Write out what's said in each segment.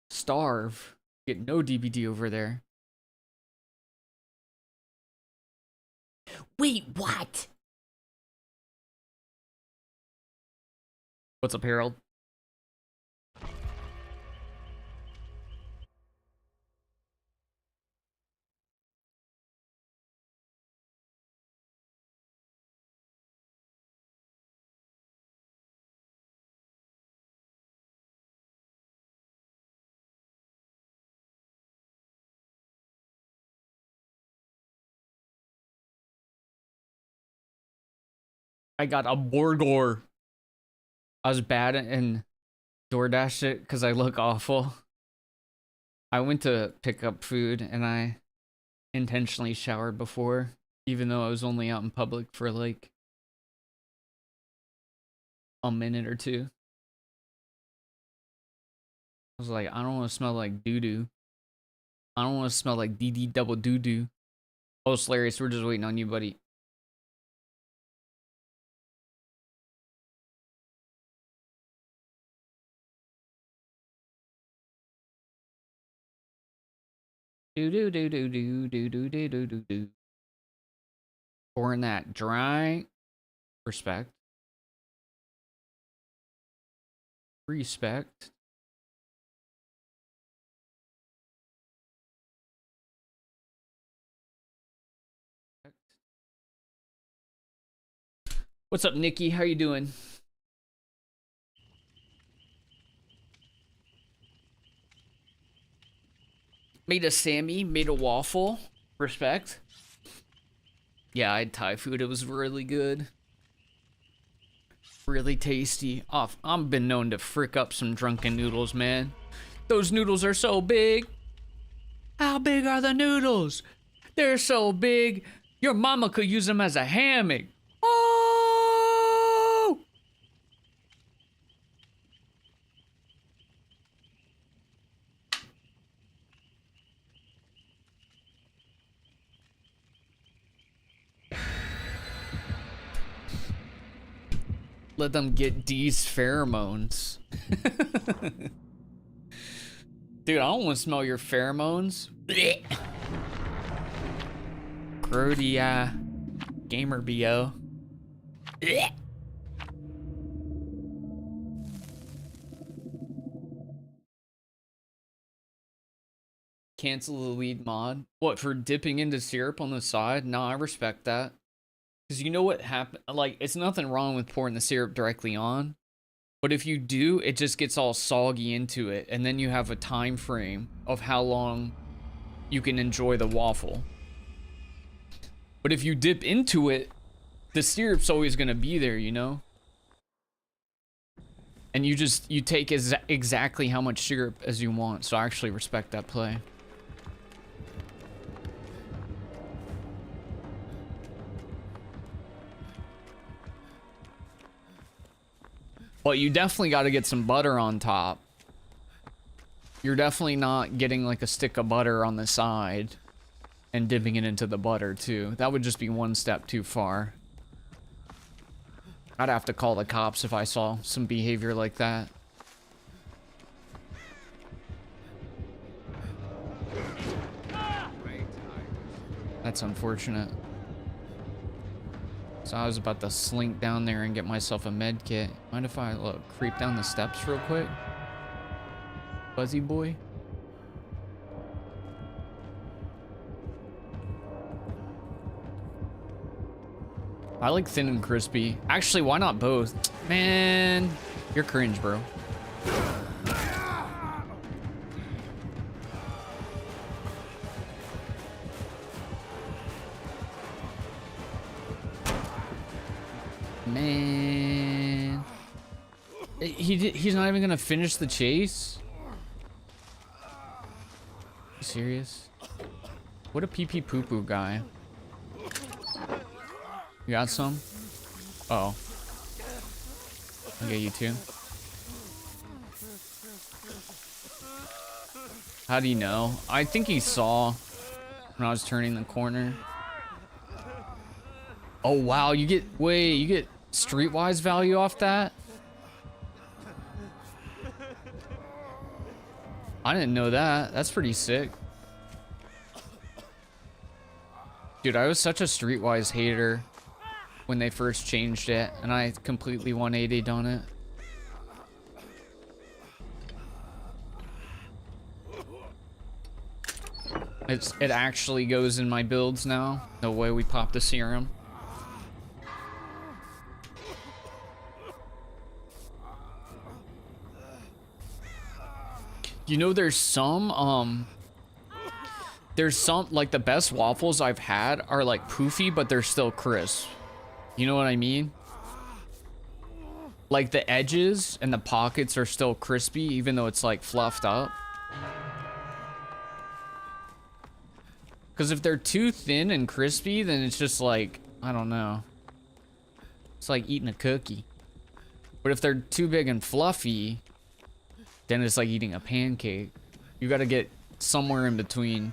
Starve. Get no DBD over there. Wait, what? What's up, Harold? I got a burger. I was bad and DoorDash it because I look awful. I went to pick up food and I intentionally showered before, even though I was only out in public for like a minute or two. I was like, I don't want to smell like doo-doo. I don't want to smell like DD double doo-doo. Oh, hilarious. We're just waiting on you, buddy. Do do do do do do do do do do do. Pouring that dry respect. Respect. What's up, Nikki? How you doing? Made a Sammy, made a waffle. Respect. Yeah, I had Thai food. It was really good. Really tasty. I've been known to frick up some drunken noodles, man. Those noodles are so big. How big are the noodles? They're so big. Your mama could use them as a hammock. Oh! Let them get D's pheromones. Dude, I don't want to smell your pheromones. Grody, gamer BO. Cancel the lead mod. What, for dipping into syrup on the side? No, I respect that. Because you know what happened? Like, it's nothing wrong with pouring the syrup directly on. But if you do, it just gets all soggy into it. And then you have a time frame of how long you can enjoy the waffle. But if you dip into it, the syrup's always going to be there, you know? And you take exactly how much syrup as you want. So I actually respect that play. But you definitely got to get some butter on top. You're definitely not getting like a stick of butter on the side and dipping it into the butter too. That would just be one step too far. I'd have to call the cops if I saw some behavior like that. That's unfortunate. So I was about to slink down there and get myself a med kit. Mind if I creep down the steps real quick? Fuzzy boy. I like thin and crispy. Actually, why not both? Man, you're cringe, bro. Man, he's not even gonna finish the chase. You serious? What a pee pee poo poo guy. You got some? Uh oh. I'll get you too. How do you know? I think he saw when I was turning the corner. Oh wow, you get streetwise value off that? I didn't know that. That's pretty sick. Dude, I was such a Streetwise hater when they first changed it, and I completely 180'd on it. It actually goes in my builds now. No way we pop the serum. You know, there's some, like, the best waffles I've had are, like, poofy, but they're still crisp. You know what I mean? Like, the edges and the pockets are still crispy, even though it's, like, fluffed up. Because if they're too thin and crispy, then it's just, like, I don't know. It's like eating a cookie. But if they're too big and fluffy, then it's like eating a pancake. You gotta get somewhere in between.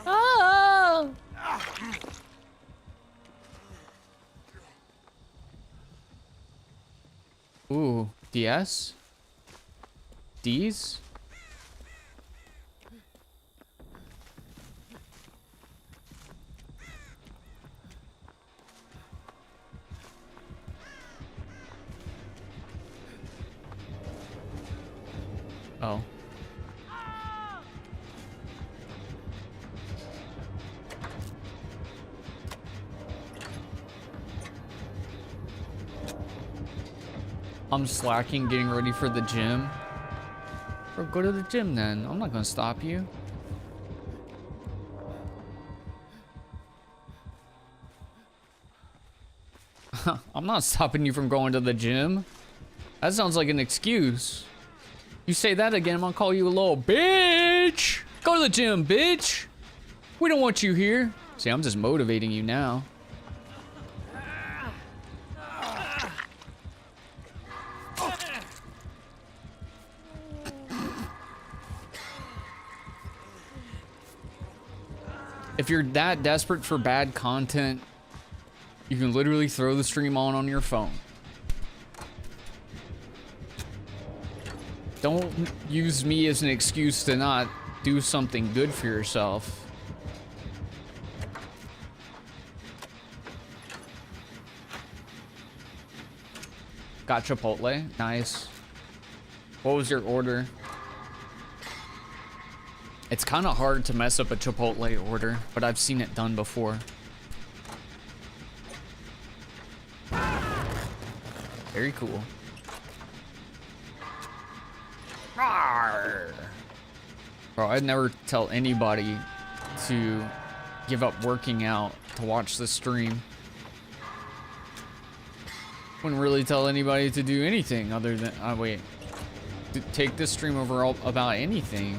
Oh! Ooh, DS? D's? Oh. I'm slacking, getting ready for the gym. Or go to the gym then. I'm not gonna stop you. I'm not stopping you from going to the gym. That sounds like an excuse. You say that again, I'm gonna call you a little bitch. Go to the gym, bitch. We don't want you here. See, I'm just motivating you now. If you're that desperate for bad content, you can literally throw the stream on your phone. Don't use me as an excuse to not do something good for yourself. Got Chipotle. Nice. What was your order? It's kind of hard to mess up a Chipotle order, but I've seen it done before. Very cool. Rawr. Bro, I'd never tell anybody to give up working out to watch the stream. Wouldn't really tell anybody to do anything other than, wait, to take this stream over about anything.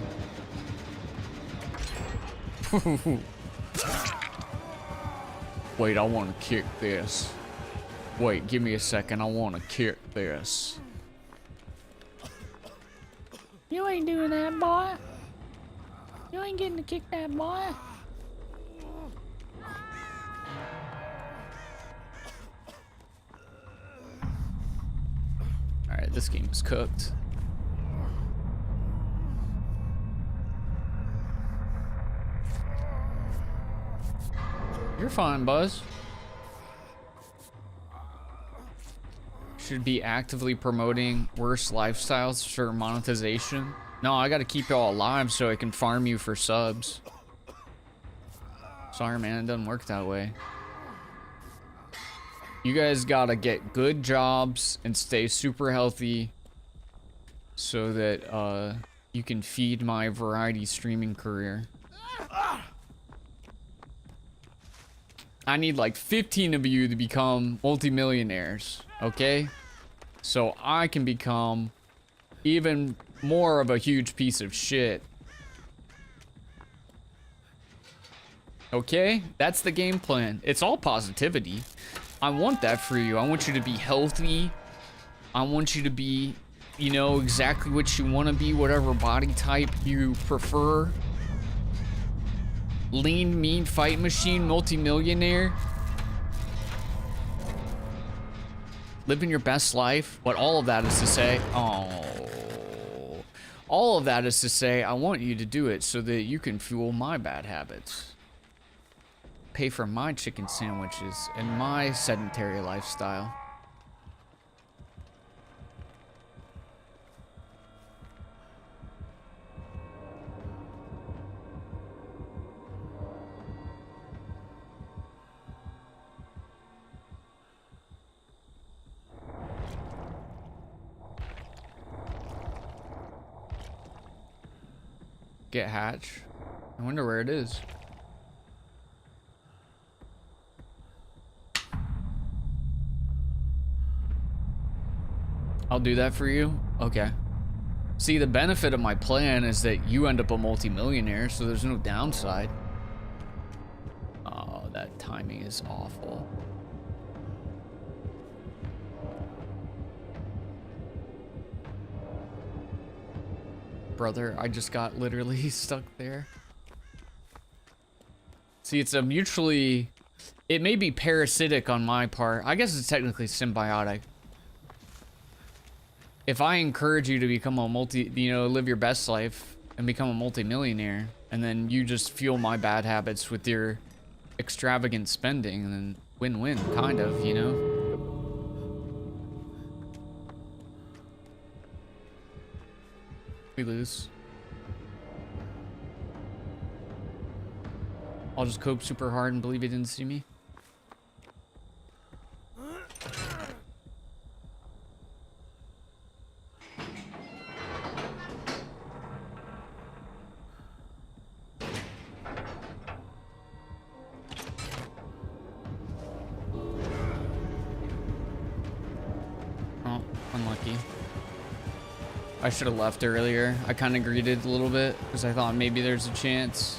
Wait, I want to kick this. Wait, give me a second. I want to kick this. You ain't doing that, boy. You ain't getting to kick that, boy. Alright, this game is cooked. You're fine, Buzz. Should be actively promoting worse lifestyles for monetization. No, I gotta keep y'all alive so I can farm you for subs. Sorry, man, it doesn't work that way. You guys gotta get good jobs and stay super healthy so that you can feed my variety streaming career. I need like 15 of you to become multimillionaires, okay? So I can become even more of a huge piece of shit. Okay? That's the game plan. It's all positivity. I want that for you. I want you to be healthy. I want you to be, you know, exactly what you want to be, whatever body type you prefer. Lean, mean, fight machine, multimillionaire. Living your best life. What all of that is to say, all of that is to say, I want you to do it so that you can fuel my bad habits. Pay for my chicken sandwiches and my sedentary lifestyle. Get hatch. I wonder where it is. I'll do that for you? Okay. See, the benefit of my plan is that you end up a multimillionaire, so there's no downside. Oh, that timing is awful. Brother, I just got literally stuck there. See, it's a mutually... It may be parasitic on my part. I guess it's technically symbiotic. If I encourage you to become a live your best life and become a multimillionaire, and then you just fuel my bad habits with your extravagant spending, and then win-win, kind of, you know? We lose. I'll just cope super hard and believe he didn't see me. Oh, unlucky. I should have left earlier. I kind of greeted a little bit because I thought maybe there's a chance.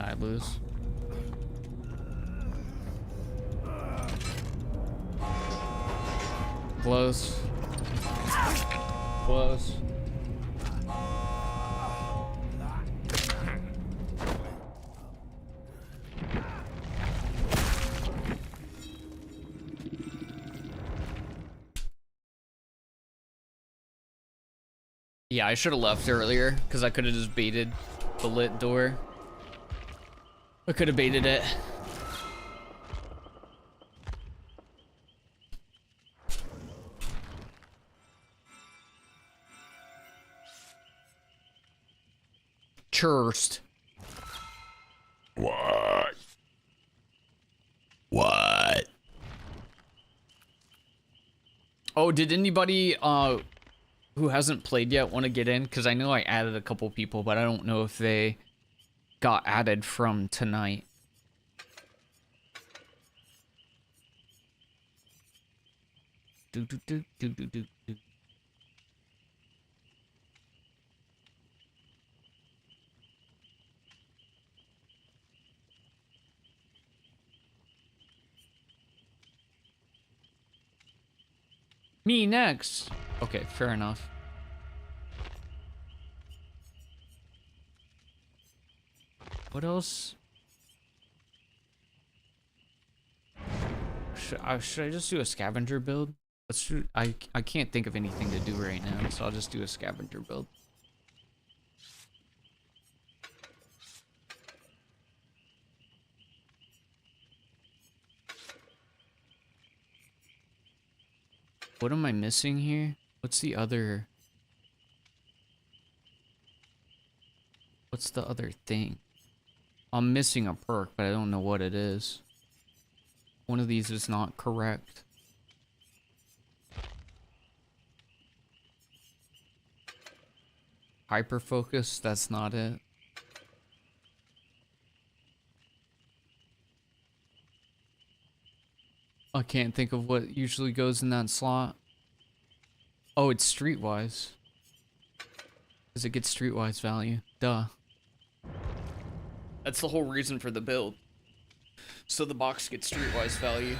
I lose. Close. Close. Yeah, I should have left earlier because I could have just baited the lit door. I could have baited it. Churst. What? What? Oh, did anybody who hasn't played yet want to get in? Because I know I added a couple people, but I don't know if they got added from tonight. Do do do do do do do. Me next. Okay, fair enough. What else? Should I just do a scavenger build? I can't think of anything to do right now, so I'll just do a scavenger build. What am I missing here? What's the other thing? I'm missing a perk, but I don't know what it is. One of these is not correct. Hyper focus, that's not it. I can't think of what usually goes in that slot. Oh, it's streetwise. Because it gets streetwise value. Duh. That's the whole reason for the build. So the box gets streetwise value.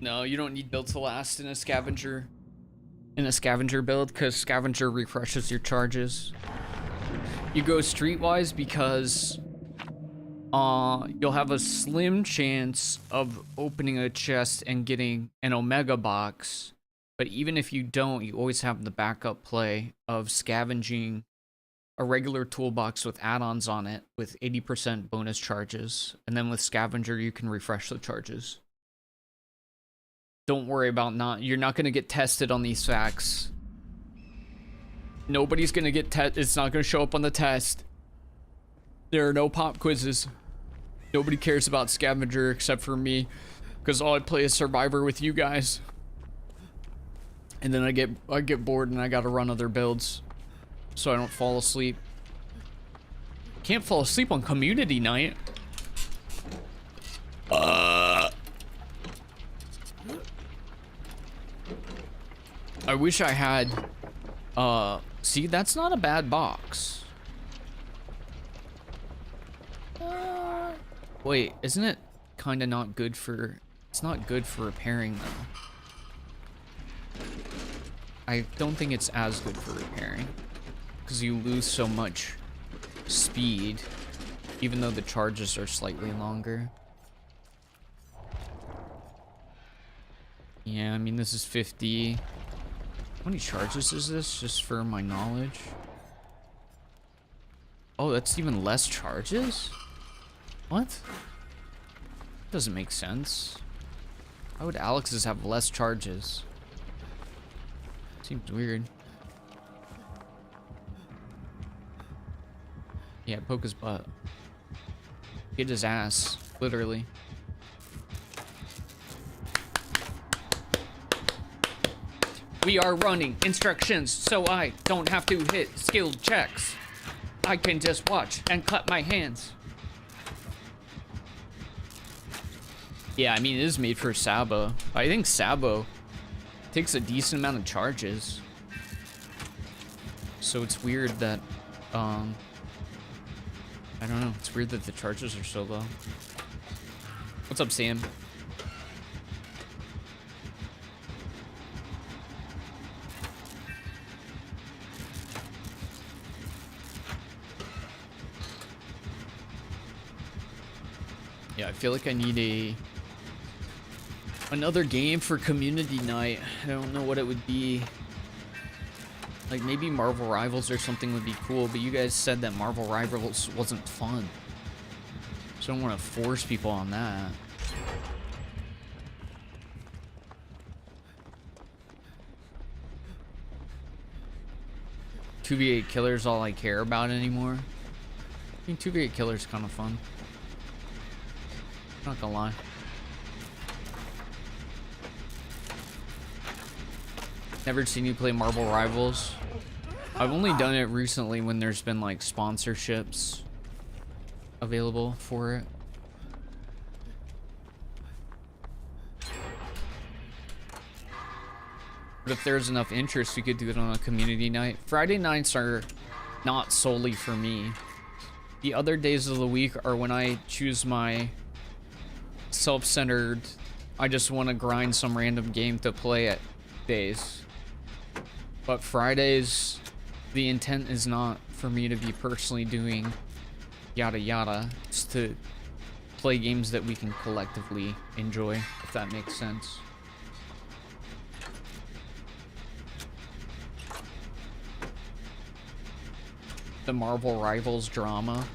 No, you don't need build to last in a scavenger build, because scavenger refreshes your charges. You go streetwise because you'll have a slim chance of opening a chest and getting an omega box, but even if you don't, you always have the backup play of scavenging a regular toolbox with add-ons on it with 80% bonus charges, and then with scavenger you can refresh the charges. Don't worry about you're not going to get tested on these facts. Nobody's going to get it's not going to show up on the test. There are no pop quizzes. Nobody cares about scavenger except for me, because all I play is survivor with you guys. And then I get bored and I got to run other builds so I don't fall asleep. Can't fall asleep on community night. I wish I had see, that's not a bad box. Wait, isn't it kind of not good for... It's not good for repairing, though. I don't think it's as good for repairing, because you lose so much speed, even though the charges are slightly longer. Yeah, I mean, this is 50. How many charges is this, just for my knowledge? Oh, that's even less charges? What? Doesn't make sense. Why would Alex's have less charges? Seems weird. Yeah, poke his butt. Get his ass, literally. We are running instructions, so I don't have to hit skill checks. I can just watch and clap my hands. Yeah, I mean, it is made for Sabo. I think Sabo takes a decent amount of charges. So it's weird that, I don't know. It's weird that the charges are so low. What's up, Sam? Yeah, I feel like I need another game for community night. I don't know what it would be. Like, maybe Marvel Rivals or something would be cool, but you guys said that Marvel Rivals wasn't fun. So I don't want to force people on that. $2v8 Killer is all I care about anymore. I think $2v8 Killer is kind of fun. Not gonna lie. Never seen you play Marvel Rivals. I've only done it recently when there's been like sponsorships available for it. But if there's enough interest, we could do it on a community night. Friday nights are not solely for me. The other days of the week are when I choose my self-centered, I just want to grind some random game to play at days. But Fridays, the intent is not for me to be personally doing yada yada. It's to play games that we can collectively enjoy, if that makes sense. The Marvel Rivals drama.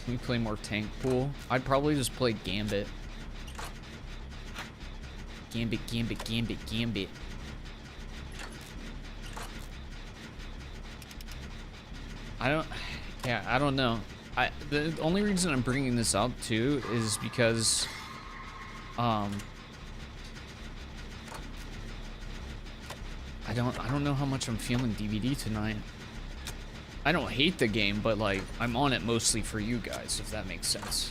Can we play more tank pool? I'd probably just play Gambit. Gambit, Gambit, Gambit, Gambit. I don't know. The only reason I'm bringing this up too is because, I don't know how much I'm feeling DVD tonight. I don't hate the game, but like I'm on it mostly for you guys, if that makes sense.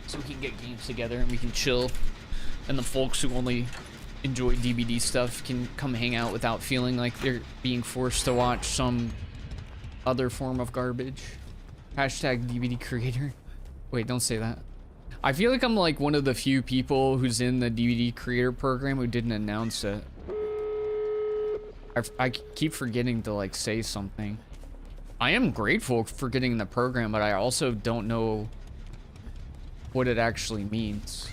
So we can get games together and we can chill, and the folks who only enjoy DVD stuff can come hang out without feeling like they're being forced to watch some other form of garbage. Hashtag DVD creator. Wait, don't say that. I feel like I'm like one of the few people who's in the DVD creator program who didn't announce it. I keep forgetting to like say something. I am grateful for getting in the program, but I also don't know what it actually means.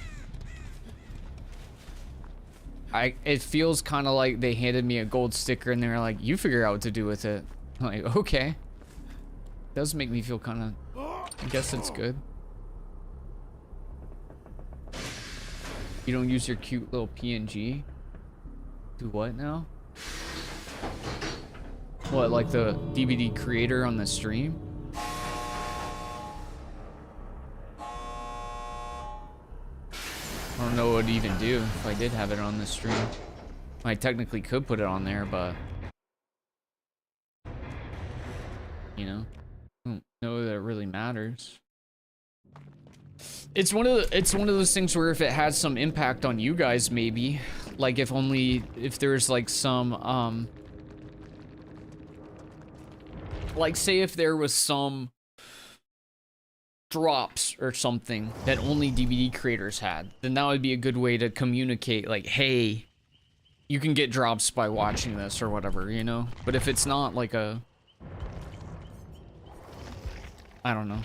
It feels kind of like they handed me a gold sticker and they're like, you figure out what to do with it. I'm like, okay. Does make me feel kind of, I guess it's good. You don't use your cute little PNG? Do what now? What, like the DVD creator on the stream? I don't know what it'd even do if I did have it on the stream. I technically could put it on there, but you know, I don't know that it really matters. It's one of those things where if it has some impact on you guys, maybe, like if there's like some like say if there was some drops or something that only DVD creators had, then that would be a good way to communicate, like, hey, you can get drops by watching this or whatever, you know? But if it's not like a, I don't know.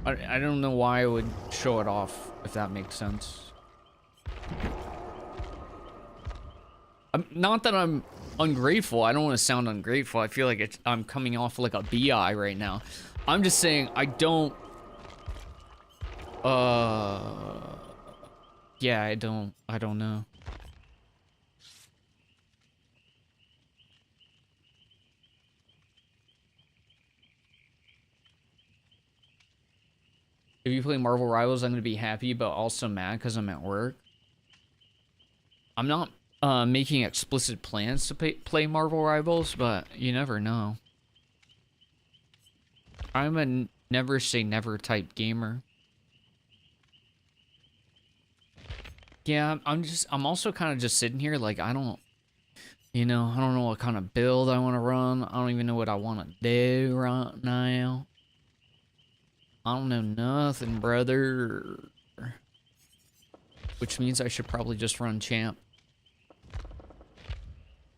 I don't know why I would show it off, if that makes sense. Not that I'm ungrateful. I don't want to sound ungrateful. I feel like I'm coming off like a BI right now. I'm just saying I don't... Yeah, I don't know. If you play Marvel Rivals, I'm going to be happy, but also mad because I'm at work. I'm not making explicit plans to play Marvel Rivals, but you never know. I'm a never say never type gamer. Yeah, I'm also kind of just sitting here like I don't know what kind of build I want to run. I don't even know what I want to do right now. I don't know nothing, brother. Which means I should probably just run champ.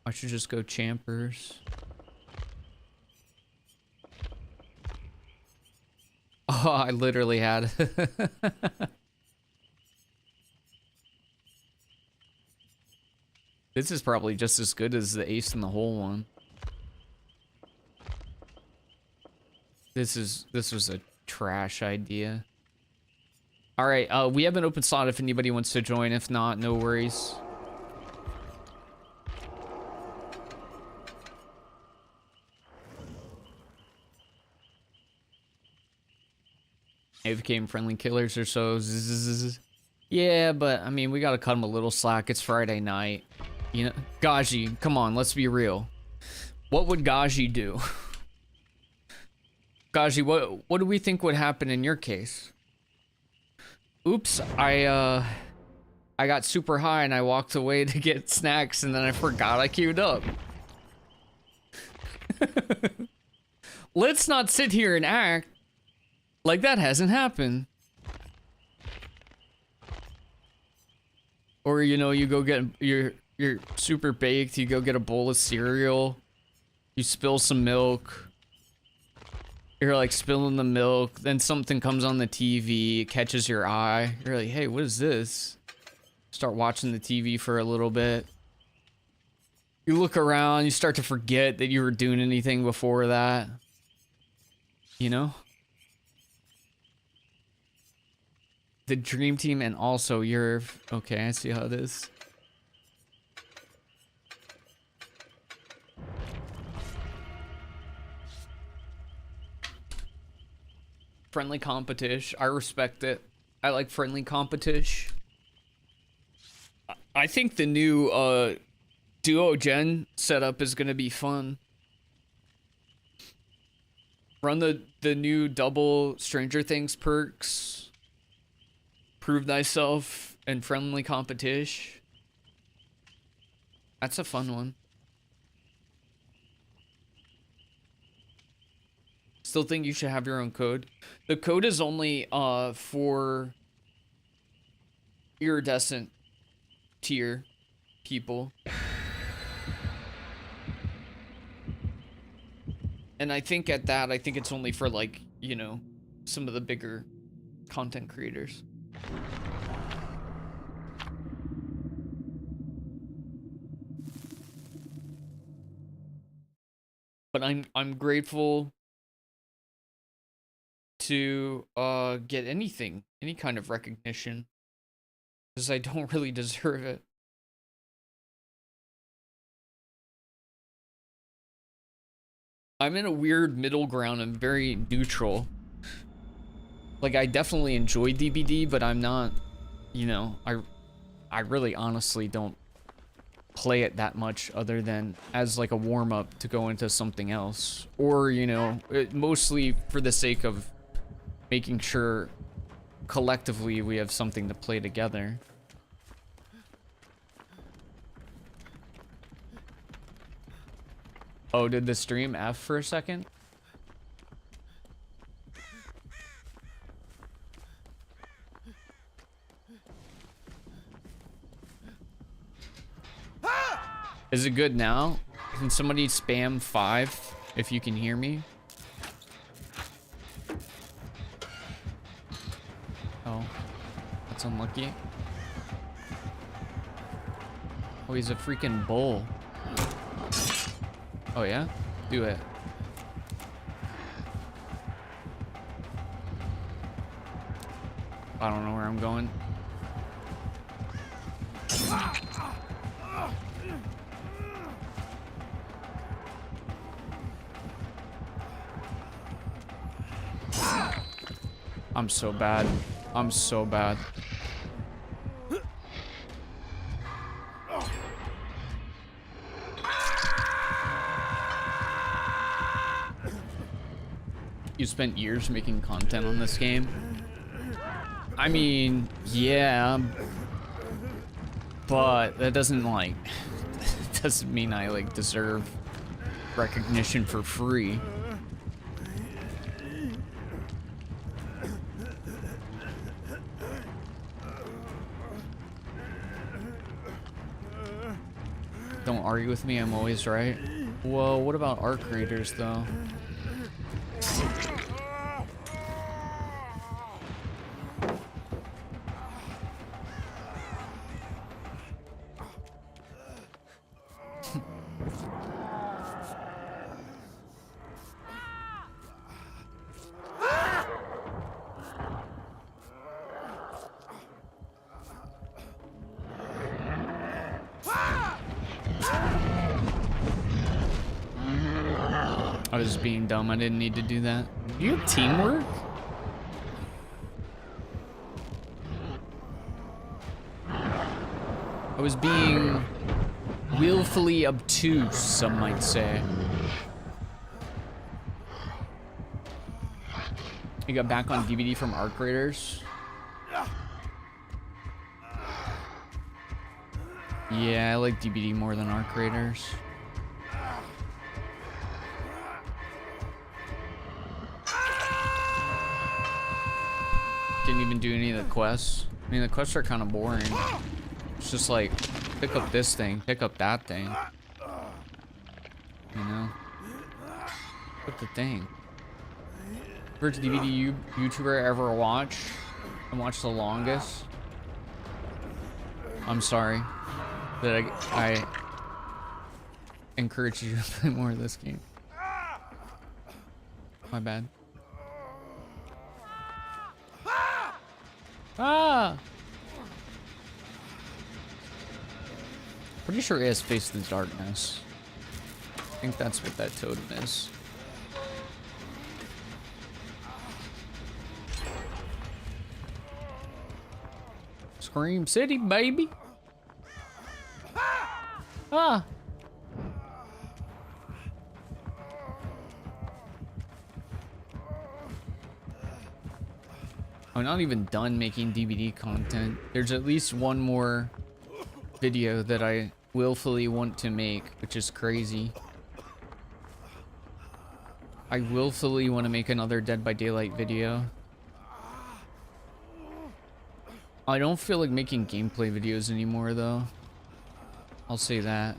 I should just go champers. Oh, I literally had. This is probably just as good as the ace in the hole one. This was a trash idea. All right, we have an open slot if anybody wants to join. If not, no worries. They became friendly killers or so. Yeah, but I mean, we gotta cut them a little slack. It's Friday night. You know, Gaji, come on, let's be real. What would Gaji do? Gaji, what do we think would happen in your case? Oops, I got super high and I walked away to get snacks and then I forgot I queued up. Let's not sit here and act like that hasn't happened. Or, you know, you go get you're super baked, you go get a bowl of cereal, you spill some milk, You're like spilling the milk, then something comes on the TV, it catches your eye. You're like, hey, what is this? Start watching the TV for a little bit. You look around, you start to forget that you were doing anything before that. You know? The dream team and also Yerv. Okay, I see how it is. Friendly competition. I respect it. I like friendly competition. I think the new duo gen setup is gonna be fun. Run the new double Stranger Things perks. Prove thyself and friendly competition. That's a fun one. Still think you should have your own code. The code is only for iridescent tier people. And I think at that, I think it's only for like, you know, some of the bigger content creators. But I'm grateful to get anything, any kind of recognition, because I don't really deserve it. I'm in a weird middle ground. I'm very neutral. Like, I definitely enjoy DBD, but I'm not, you know, I really honestly don't play it that much other than as like a warm-up to go into something else. Or, you know, mostly for the sake of making sure collectively we have something to play together. Oh, did the stream F for a second? Is it good now? Can somebody spam 5 if you can hear me? Oh, that's unlucky. Oh, he's a freaking bull. Oh yeah? Do it. I don't know where I'm going. I'm so bad. I'm so bad. You spent years making content on this game? I mean, yeah, but that doesn't like, doesn't mean I like deserve recognition for free. Don't argue with me, I'm always right. Well, what about art creators though? I was being dumb, I didn't need to do that. You have teamwork? I was being willfully obtuse, some might say. You got back on DVD from art creators? Yeah, I like DVD more than art creators. Didn't even do any of the quests. I mean, the quests are kind of boring. It's just like, pick up this thing, pick up that thing. You know? Pick up the thing. First DVD YouTuber I ever watched and watched the longest. I'm sorry that I encourage you to play more of this game. My bad. Ah! Pretty sure it has Face the Darkness. I think that's what that totem is. Scream City, baby! Ah! I'm not even done making DVD content. There's at least one more video that I willfully want to make, which is crazy. I willfully want to make another Dead by Daylight video. I don't feel like making gameplay videos anymore, though. I'll say that.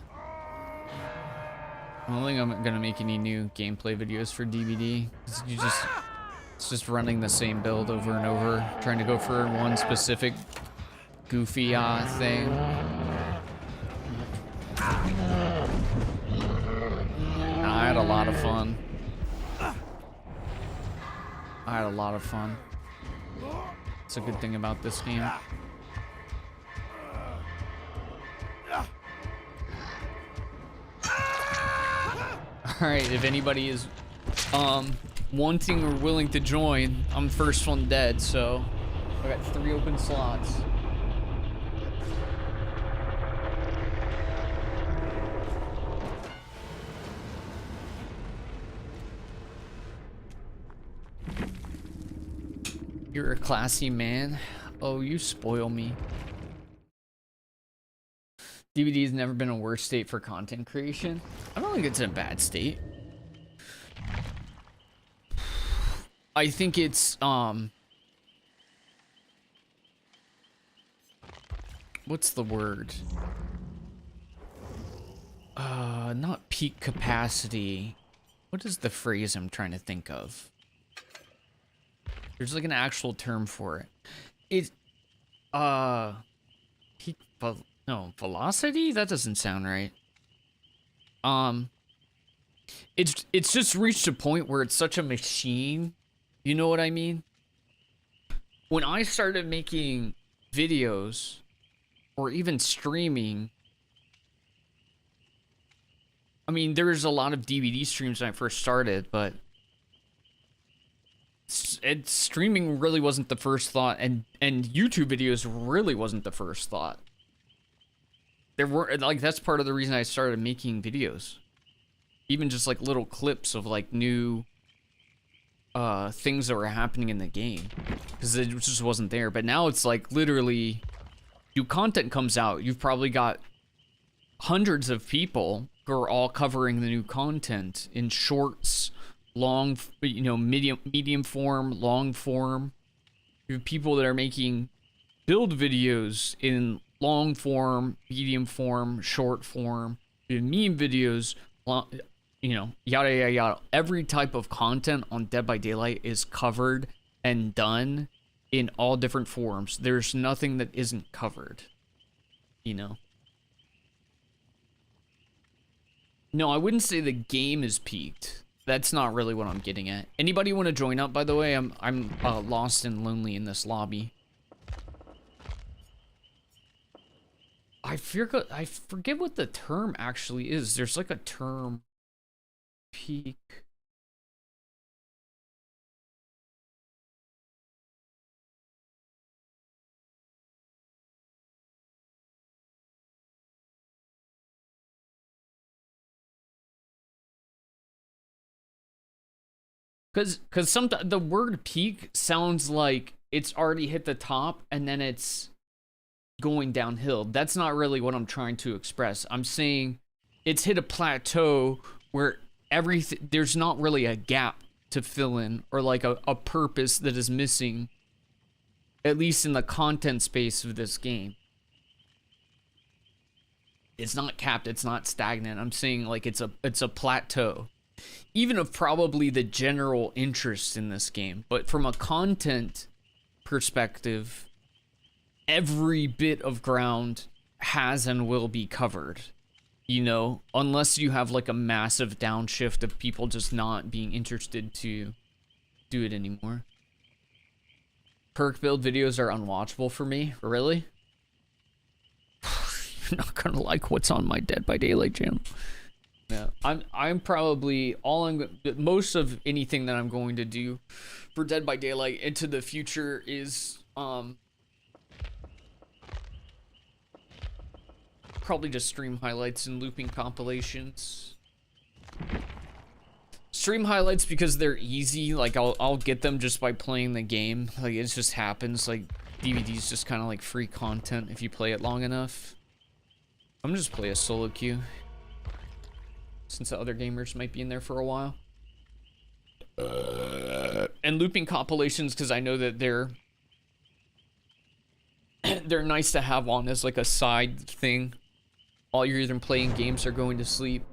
I don't think I'm gonna make any new gameplay videos for DVD. It's just running the same build over and over, trying to go for one specific goofy thing. I had a lot of fun. I had a lot of fun. It's a good thing about this game. Alright, if anybody is wanting or willing to join, I'm first one dead, so I got 3 open slots. You're a classy man. Oh, you spoil me. DVD's never been a worse state for content creation. I don't think it's in a bad state. I think it's what's the word? Not peak capacity. What is the phrase I'm trying to think of? There's like an actual term for it. It's peak velocity? That doesn't sound right. It's just reached a point where it's such a machine. You know what I mean? When I started making videos or even streaming, I mean, there's a lot of DVD streams when I first started, but streaming really wasn't the first thought, and YouTube videos really wasn't the first thought. There were, like, that's part of the reason I started making videos. Even just like little clips of like new things that were happening in the game, because it just wasn't there. But now it's like literally, new content comes out, you've probably got hundreds of people who are all covering the new content in shorts, long, you know, medium form, long form. You have people that are making build videos in long form, medium form, short form. You have meme videos, you know, yada yada yada. Every type of content on Dead by Daylight is covered and done in all different forms. There's nothing that isn't covered, you know. No, I wouldn't say the game is peaked. That's not really what I'm getting at. Anybody want to join up, by the way? I'm lost and lonely in this lobby. I forget what the term actually is. There's like a term. Peak. Cause sometimes the word peak sounds like it's already hit the top and then it's going downhill. That's not really what I'm trying to express. I'm saying it's hit a plateau where everything, there's not really a gap to fill in, or like a purpose that is missing, at least in the content space of this game. It's not capped, it's not stagnant. I'm saying like it's a plateau. even of probably the general interest in this game. But from a content perspective, every bit of ground has and will be covered. You know, unless you have like a massive downshift of people just not being interested to do it anymore. Perk build videos are unwatchable for me. Really? You're not gonna like what's on my Dead by Daylight channel. Yeah, I'm probably most of anything that I'm going to do for Dead by Daylight into the future is probably just stream highlights and looping compilations. Stream highlights because they're easy. Like I'll get them just by playing the game. Like it just happens. Like DVD's just kind of like free content if you play it long enough. I'm gonna just play a solo queue since the other gamers might be in there for a while. And looping compilations because I know that they're nice to have on as like a side thing while you're either playing games or going to sleep.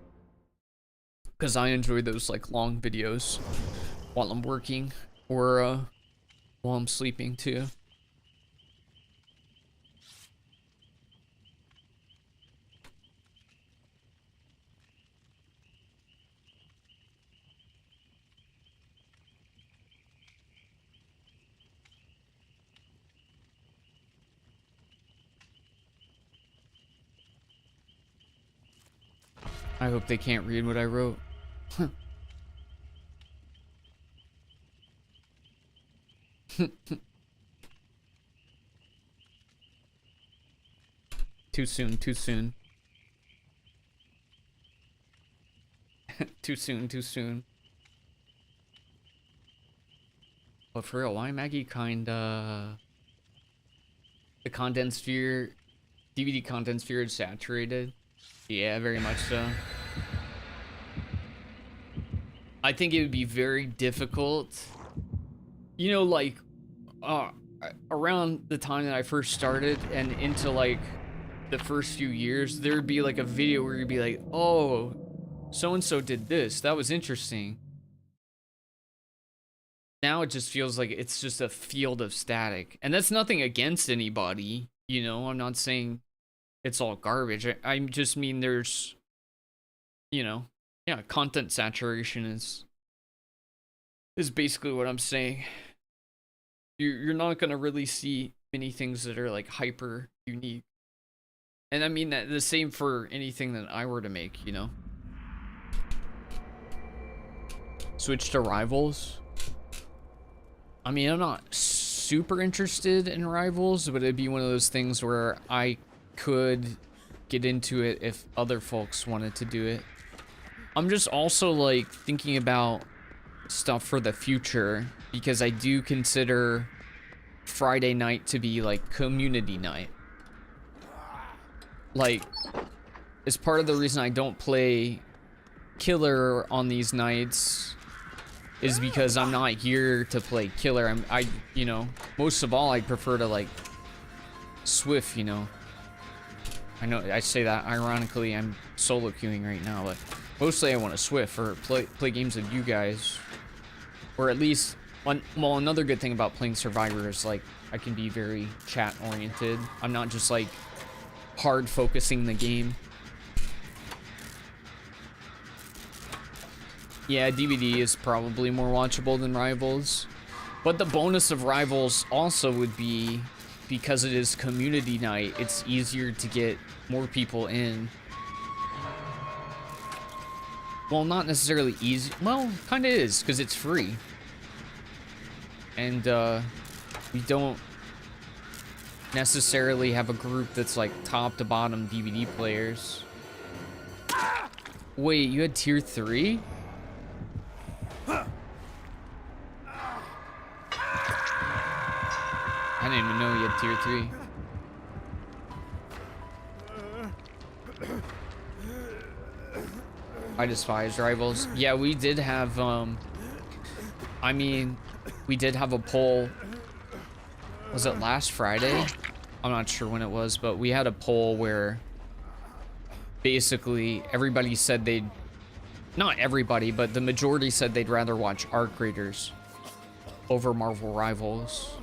Because I enjoy those like long videos while I'm working or while I'm sleeping too. I hope they can't read what I wrote. Too soon, too soon. Too soon, too soon. But for real, why Maggie kinda... The content sphere... DVD content sphere is saturated? Yeah, very much so. I think it would be very difficult. You know, like, around the time that I first started and into, like, the first few years, there would be, like, a video where you'd be like, oh, so-and-so did this. That was interesting. Now it just feels like it's just a field of static. And that's nothing against anybody, you know? I'm not saying it's all garbage. I just mean there's, you know, yeah, content saturation is basically what I'm saying. You're not gonna really see many things that are like hyper unique. And I mean that the same for anything that I were to make, you know. Switch to Rivals. I mean, I'm not super interested in Rivals, but it'd be one of those things where I could get into it if other folks wanted to do it. I'm just also like thinking about stuff for the future because I do consider Friday night to be like community night. Like, as part of the reason I don't play Killer on these nights is because I'm not here to play Killer. You know, most of all I prefer to like Swift, you know. I know I say that ironically, I'm solo queuing right now, but mostly I want to Swift or play games with you guys. Or at least, well, another good thing about playing Survivor is like I can be very chat oriented. I'm not just like hard focusing the game. Yeah, DVD is probably more watchable than Rivals. But the bonus of Rivals also would be, because it is community night, it's easier to get more people in. Well, not necessarily easy. Well, kind of is, because it's free. And, we don't necessarily have a group that's, like, top to bottom DVD players. Wait, you had tier 3? I didn't even know you had tier 3. I despise Rivals. Yeah, we did have, I mean, we did have a poll. Was it last Friday? I'm not sure when it was, but we had a poll where basically everybody said they'd Not everybody, but the majority said they'd rather watch Arc Raiders over Marvel Rivals.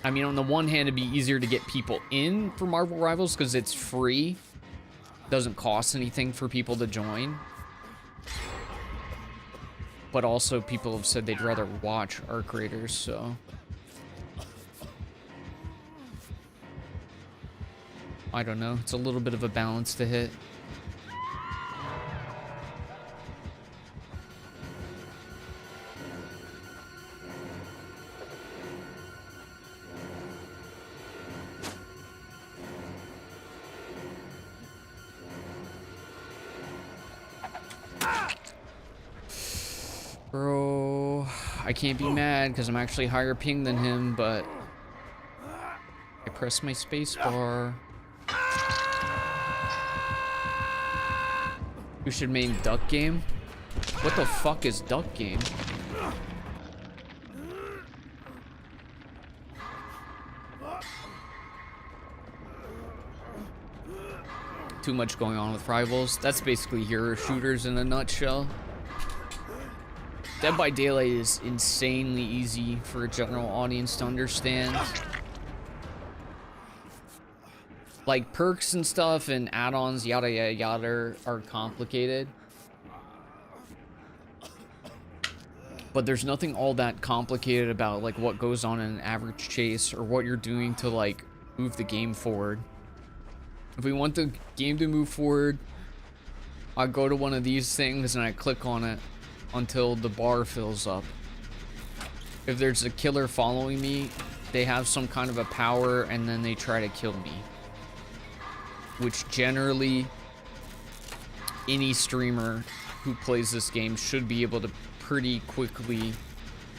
I mean, on the one hand, it'd be easier to get people in for Marvel Rivals because it's free. Doesn't cost anything for people to join. But also, people have said they'd rather watch Arc Raiders, so... I don't know. It's a little bit of a balance to hit. Bro, I can't be mad because I'm actually higher ping than him, but I pressed my space bar. We should main Duck Game. What the fuck is Duck Game? Too much going on with Rivals. That's basically hero shooters in a nutshell. Dead by Daylight is insanely easy for a general audience to understand. Like, perks and stuff and add-ons, yada yada yada, are complicated. But there's nothing all that complicated about, like, what goes on in an average chase or what you're doing to, like, move the game forward. If we want the game to move forward, I go to one of these things and I click on it until the bar fills up. If there's a killer following me, they have some kind of a power and then they try to kill me. Which generally, any streamer who plays this game should be able to pretty quickly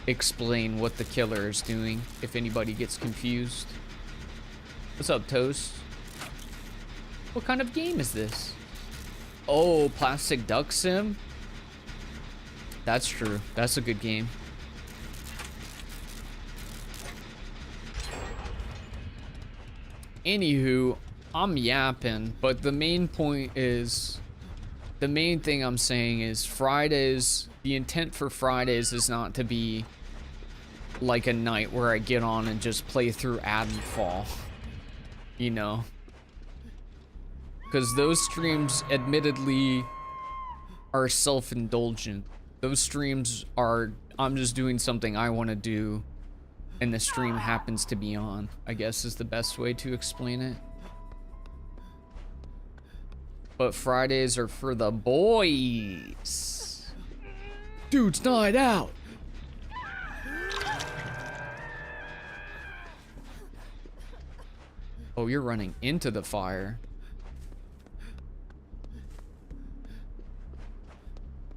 explain what the killer is doing if anybody gets confused. What's up, Toast? What kind of game is this? Oh, Plastic Duck Sim? That's true. That's a good game. Anywho, I'm yapping, but the main point is, the main thing I'm saying is Fridays, the intent for Fridays is not to be like a night where I get on and just play through Adamfall, you know? Because those streams admittedly are self-indulgent. Those streams are, I'm just doing something I want to do, and the stream happens to be on, I guess is the best way to explain it. But Fridays are for the boys. Dude's night out. Oh, you're running into the fire.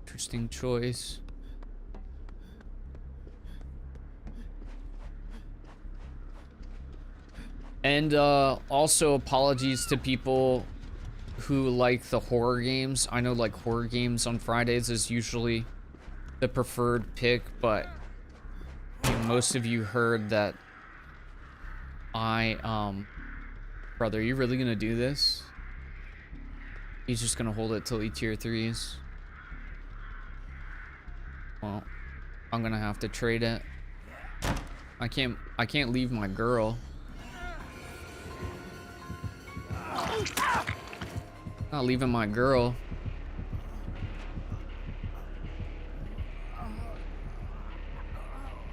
Interesting choice. And also apologies to people who like the horror games. I know like horror games on Fridays is usually the preferred pick, but I think most of you heard that brother, are you really gonna do this? He's just gonna hold it till he tier 3s. Well, I'm gonna have to trade it. I can't leave my girl. Not leaving my girl.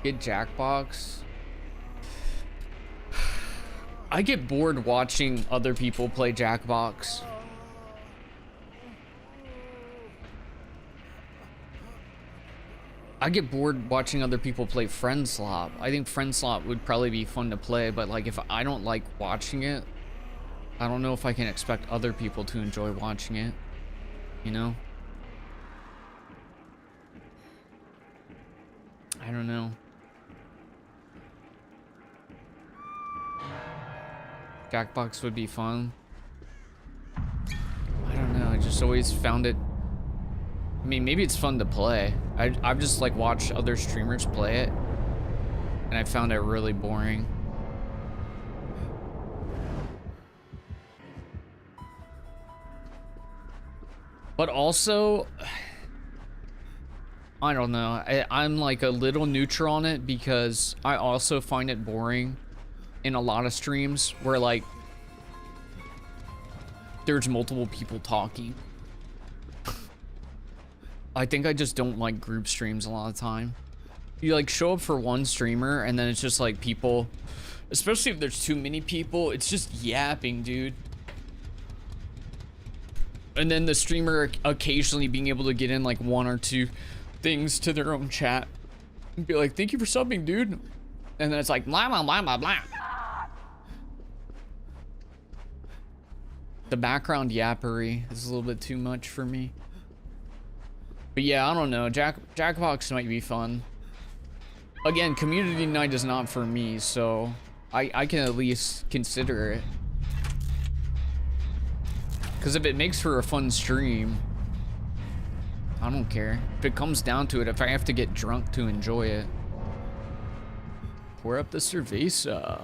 Get Jackbox. I get bored watching other people play Jackbox. I get bored watching other people play Friend Slop. I think Friend Slop would probably be fun to play, but like if I don't like watching it, I don't know if I can expect other people to enjoy watching it, you know? I don't know. Jackbox would be fun. I don't know, I just always found it... I mean, maybe it's fun to play. I've just like watched other streamers play it, and I found it really boring. But also, I don't know. I'm like a little neutral on it because I also find it boring in a lot of streams where like there's multiple people talking. I think I just don't like group streams a lot of the time. You like show up for one streamer and then it's just like people, especially if there's too many people, it's just yapping, dude. And then the streamer occasionally being able to get in like one or two things to their own chat and be like, thank you for subbing, dude. And then it's like blah blah blah blah blah. The background yappery is a little bit too much for me. But yeah, I don't know. Jackbox might be fun. Again, community night is not for me, so I can at least consider it. Because if it makes for a fun stream, I don't care. If it comes down to it, if I have to get drunk to enjoy it. Pour up the cerveza.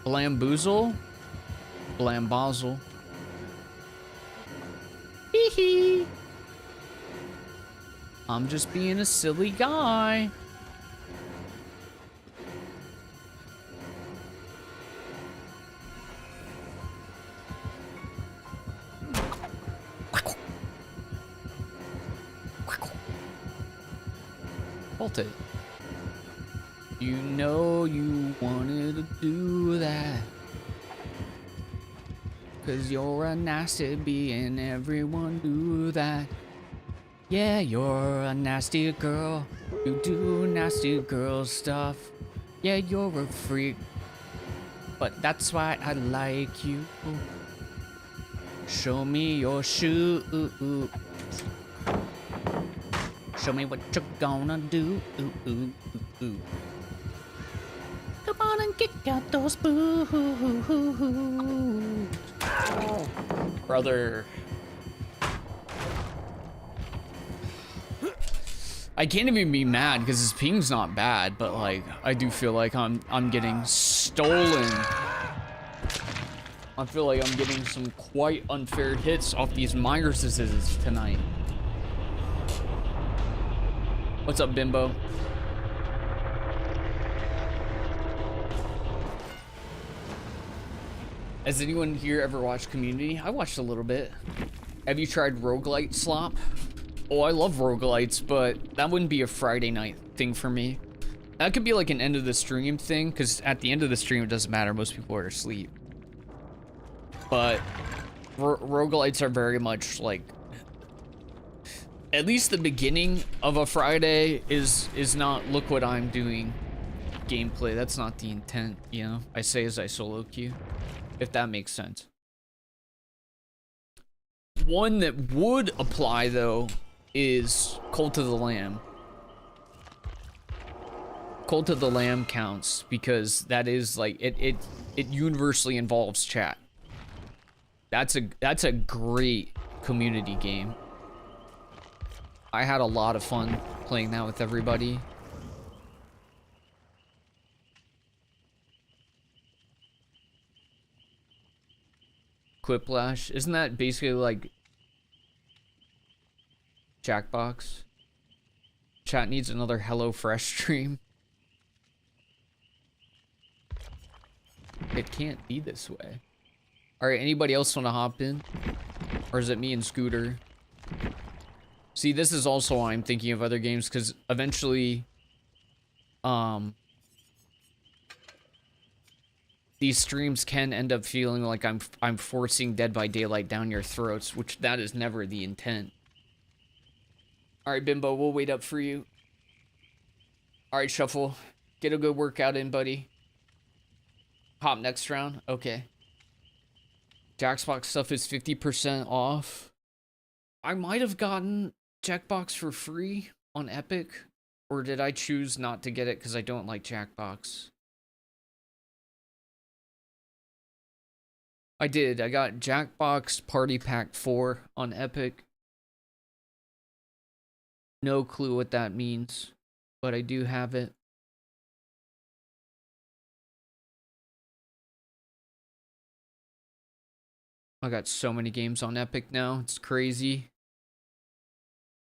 Blamboozle? Blambozzle. Hee hee. I'm just being a silly guy. Hold it. You know you wanted to do that. 'Cause you're a nasty bee and everyone do that. Yeah, you're a nasty girl. You do nasty girl stuff. Yeah, you're a freak. But that's why I like you. Show me your shoe. Show me what you're gonna do. Come on and kick out those boots. Brother. I can't even be mad because his ping's not bad, but like I do feel like I'm getting stolen. I feel like I'm getting some quite unfair hits off these Myerses tonight. What's up, Bimbo? Has anyone here ever watched Community? I watched a little bit. Have you tried roguelite slop? Oh, I love roguelites, but that wouldn't be a Friday night thing for me. That could be like an end of the stream thing, because at the end of the stream, it doesn't matter. Most people are asleep. But roguelites are very much like, at least the beginning of a Friday is not, look what I'm doing gameplay. That's not the intent, you know? I say as I solo queue, if that makes sense. One that would apply, though, is Cult of the Lamb. Cult of the Lamb counts because that is like it universally involves chat. That's a great community game. I had a lot of fun playing that with everybody. Quiplash, isn't that basically like Jackbox? Chat needs another HelloFresh stream. It can't be this way. Alright, anybody else want to hop in? Or is it me and Scooter? See, this is also why I'm thinking of other games, because eventually, these streams can end up feeling like I'm forcing Dead by Daylight down your throats, which that is never the intent. Alright, Bimbo, we'll wait up for you. Alright, Shuffle. Get a good workout in, buddy. Hop next round? Okay. Jackbox stuff is 50% off. I might have gotten Jackbox for free on Epic. Or did I choose not to get it because I don't like Jackbox? I did. I got Jackbox Party Pack 4 on Epic. No clue what that means, but I do have it. I got so many games on Epic now. It's crazy.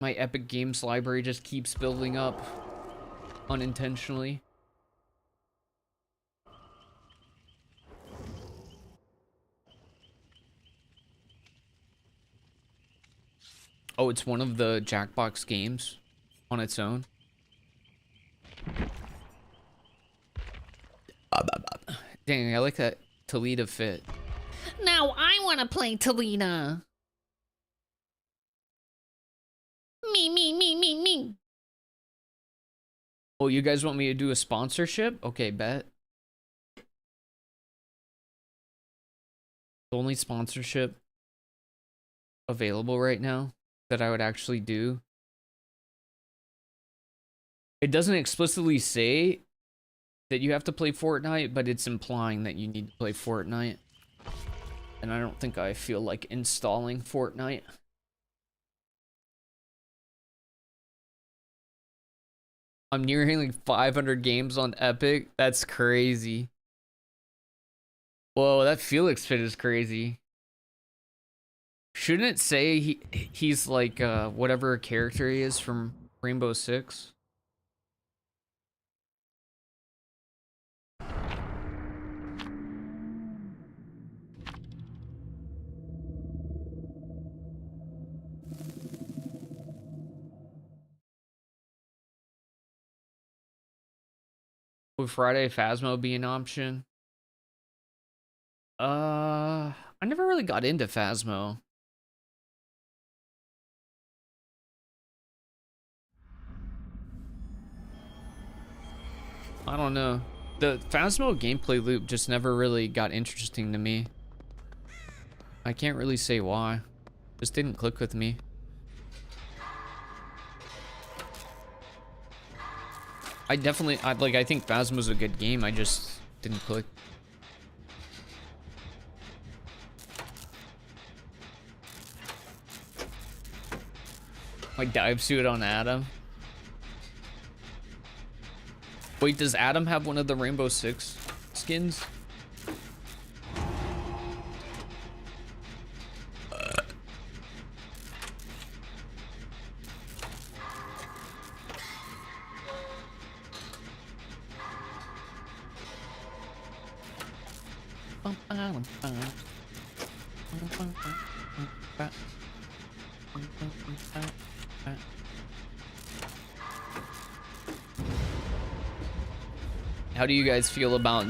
My Epic Games library just keeps building up unintentionally. Oh, it's one of the Jackbox games on its own. Dang, I like that Toledo fit. Now I want to play Toledo. Me. Oh, you guys want me to do a sponsorship? Okay, bet. The only sponsorship available right now that I would actually do. It doesn't explicitly say that you have to play Fortnite, but it's implying that you need to play Fortnite. And I don't think I feel like installing Fortnite. I'm nearing like 500 games on Epic. That's crazy. Whoa, that Felix fit is crazy. Shouldn't it say he's like whatever character he is from Rainbow Six? Would Friday Phasmo be an option? I never really got into Phasmo. I don't know. The Phasmo gameplay loop just never really got interesting to me. I can't really say why. Just didn't click with me. I think Phasmo's a good game. I just didn't click. My dive suit on Adam. Wait, does Adam have one of the Rainbow Six skins? How do you guys feel about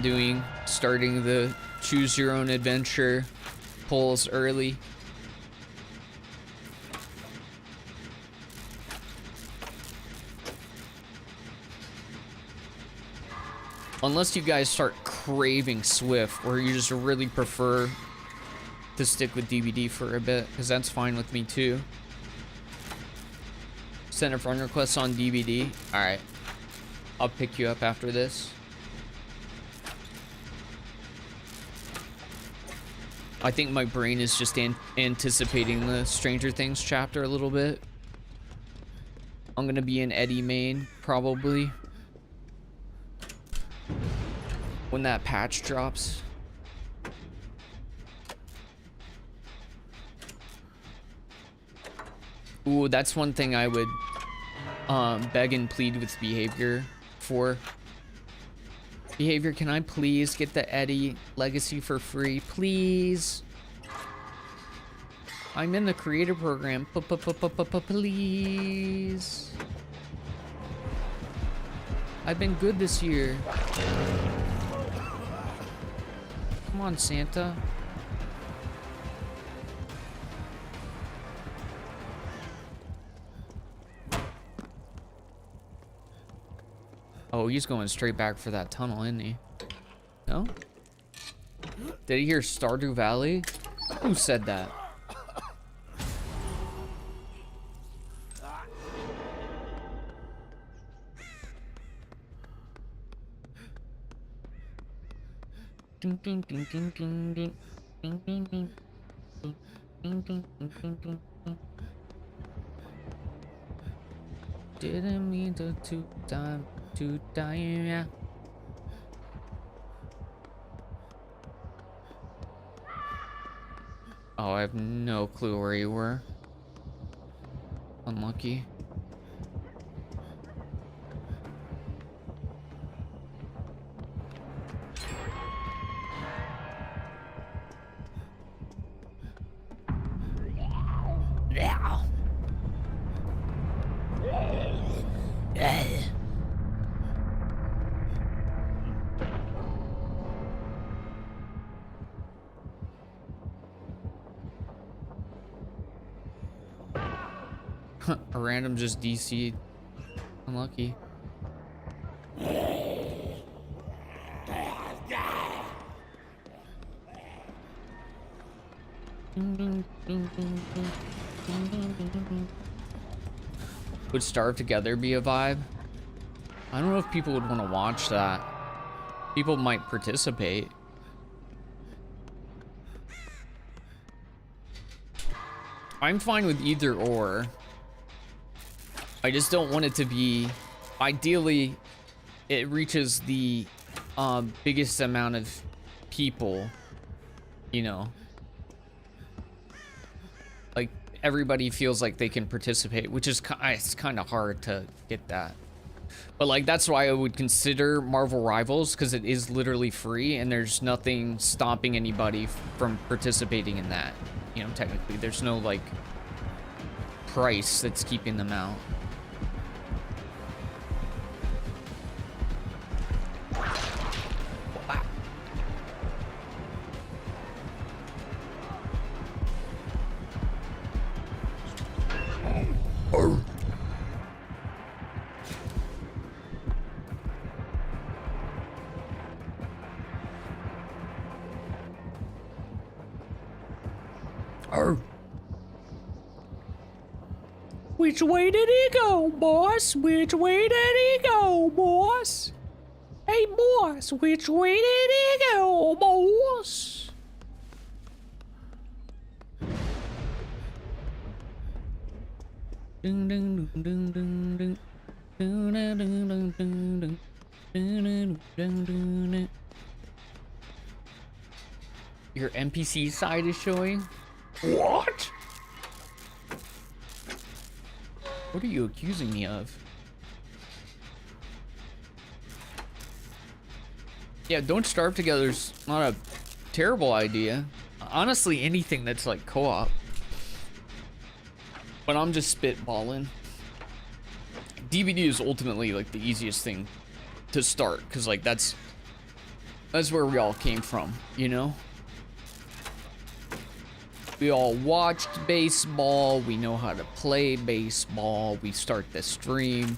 starting the choose your own adventure polls early? Unless you guys start craving Swift, or you just really prefer to stick with DVD for a bit, because that's fine with me too. Send a friend request on DVD. Alright. I'll pick you up after this. I think my brain is just anticipating the Stranger Things chapter a little bit. I'm gonna be in Eddie main, probably. When that patch drops. Ooh, that's one thing I would beg and plead with Behavior for. Behavior, can I please get the Eddie Legacy for free? Please. I'm in the creator program. Please. I've been good this year. Come on, Santa. Oh, he's going straight back for that tunnel, isn't he? No? Did he hear Stardew Valley? Who said that? Ding ding ding ding ding ding ding ding ding ding ding ding ding. Didn't mean to die, yeah. Oh, I have no clue where you were. Unlucky. Yeah. A random just DC'd. Unlucky. Would Starve Together be a vibe? I don't know if people would want to watch that. People might participate. I'm fine with either or. I just don't want it to be... Ideally, it reaches the biggest amount of people, you know. Like, everybody feels like they can participate, which is it's kind of hard to get that. But, like, that's why I would consider Marvel Rivals, because it is literally free, and there's nothing stopping anybody from participating in that. You know, technically, there's no, like, price that's keeping them out. Which way did he go, boss? Which way did he go, boss? Hey, boss, which way did he go, boss? Ding ding ding ding ding ding. Ding ding ding ding ding ding. Ding ding ding ding ding. Your NPC side is showing? What? What are you accusing me of? Yeah, Don't Starve Together's not a terrible idea. Honestly, anything that's like co-op. But I'm just spitballing. DVD is ultimately like the easiest thing to start, because like that's where we all came from, you know? We all watched baseball, we know how to play baseball, we start the stream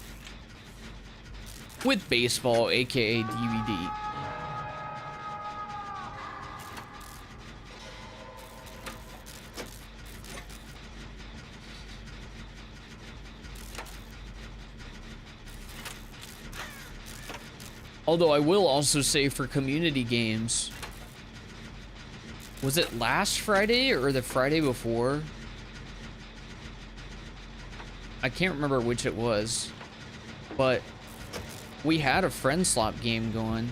with baseball, aka DVD. Although I will also say for community games, was it last Friday or the Friday before? I can't remember which it was, but we had a friend slot game going.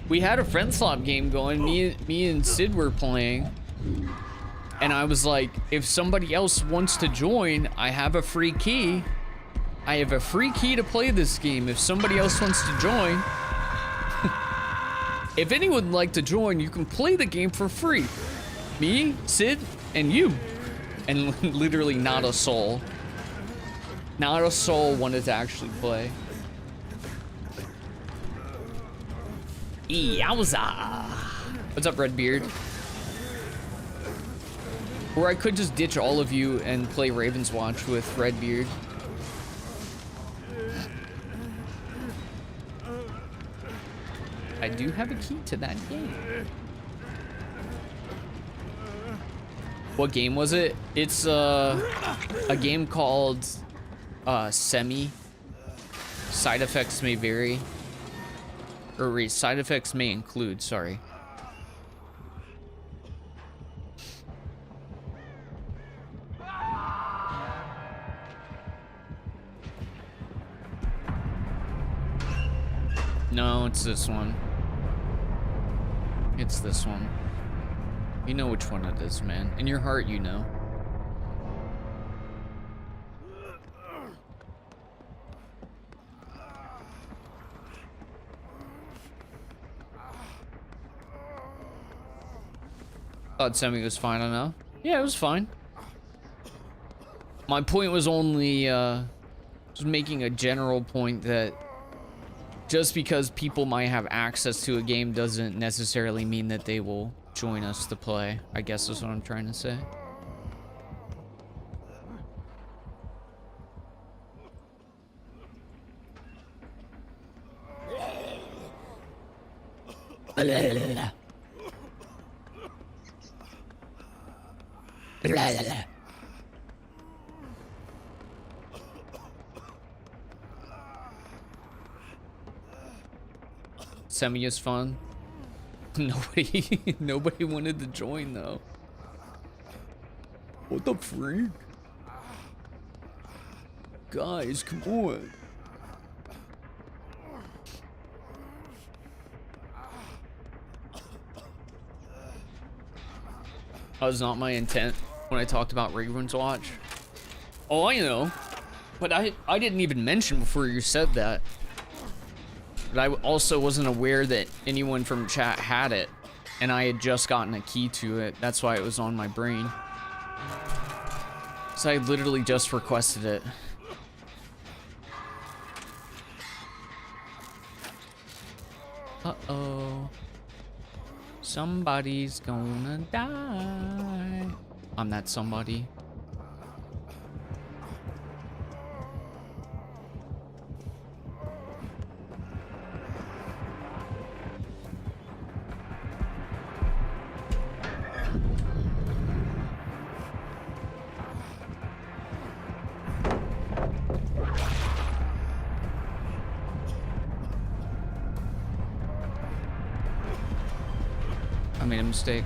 We had a friend slot game going. Me and Sid were playing. And I was like, if somebody else wants to join, I have a free key. I have a free key to play this game. If somebody else wants to join, if anyone would like to join, you can play the game for free. Me, Sid, and you. And literally not a soul. Not a soul wanted to actually play. Yowza. What's up, Redbeard? Or I could just ditch all of you and play Raven's Watch with Redbeard. I do have a key to that game. What game was it? It's a game called Semi. Side effects may vary. Or side effects may include, sorry. No, it's this one. It's this one. You know which one it is, man. In your heart, you know. Thought Semi was fine enough. Yeah, it was fine. My point was only, just making a general point that just because people might have access to a game doesn't necessarily mean that they will join us to play. I guess is what I'm trying to say. Semi is fun. Nobody wanted to join though. What the freak? Guys, come on. That was not my intent when I talked about Raven's Watch. Oh, I know. But I didn't even mention before you said that. But I also wasn't aware that anyone from chat had it. And I had just gotten a key to it. That's why it was on my brain. So I literally just requested it. Uh-oh. Somebody's gonna die. I'm that somebody. I made a mistake.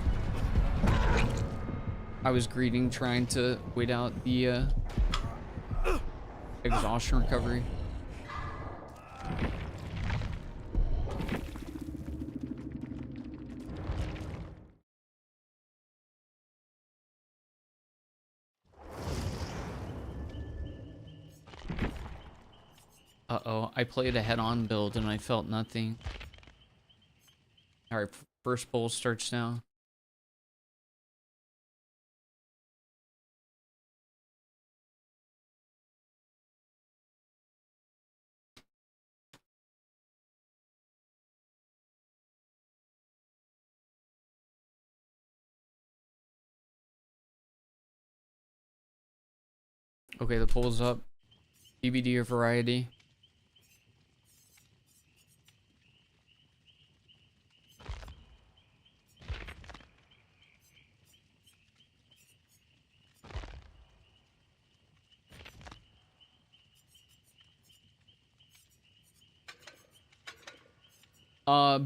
I was greeting, trying to wait out the exhaustion recovery. Uh-oh, I played a head-on build and I felt nothing. Alright, first bowl starts now. Okay, the poll's up. DVD or variety?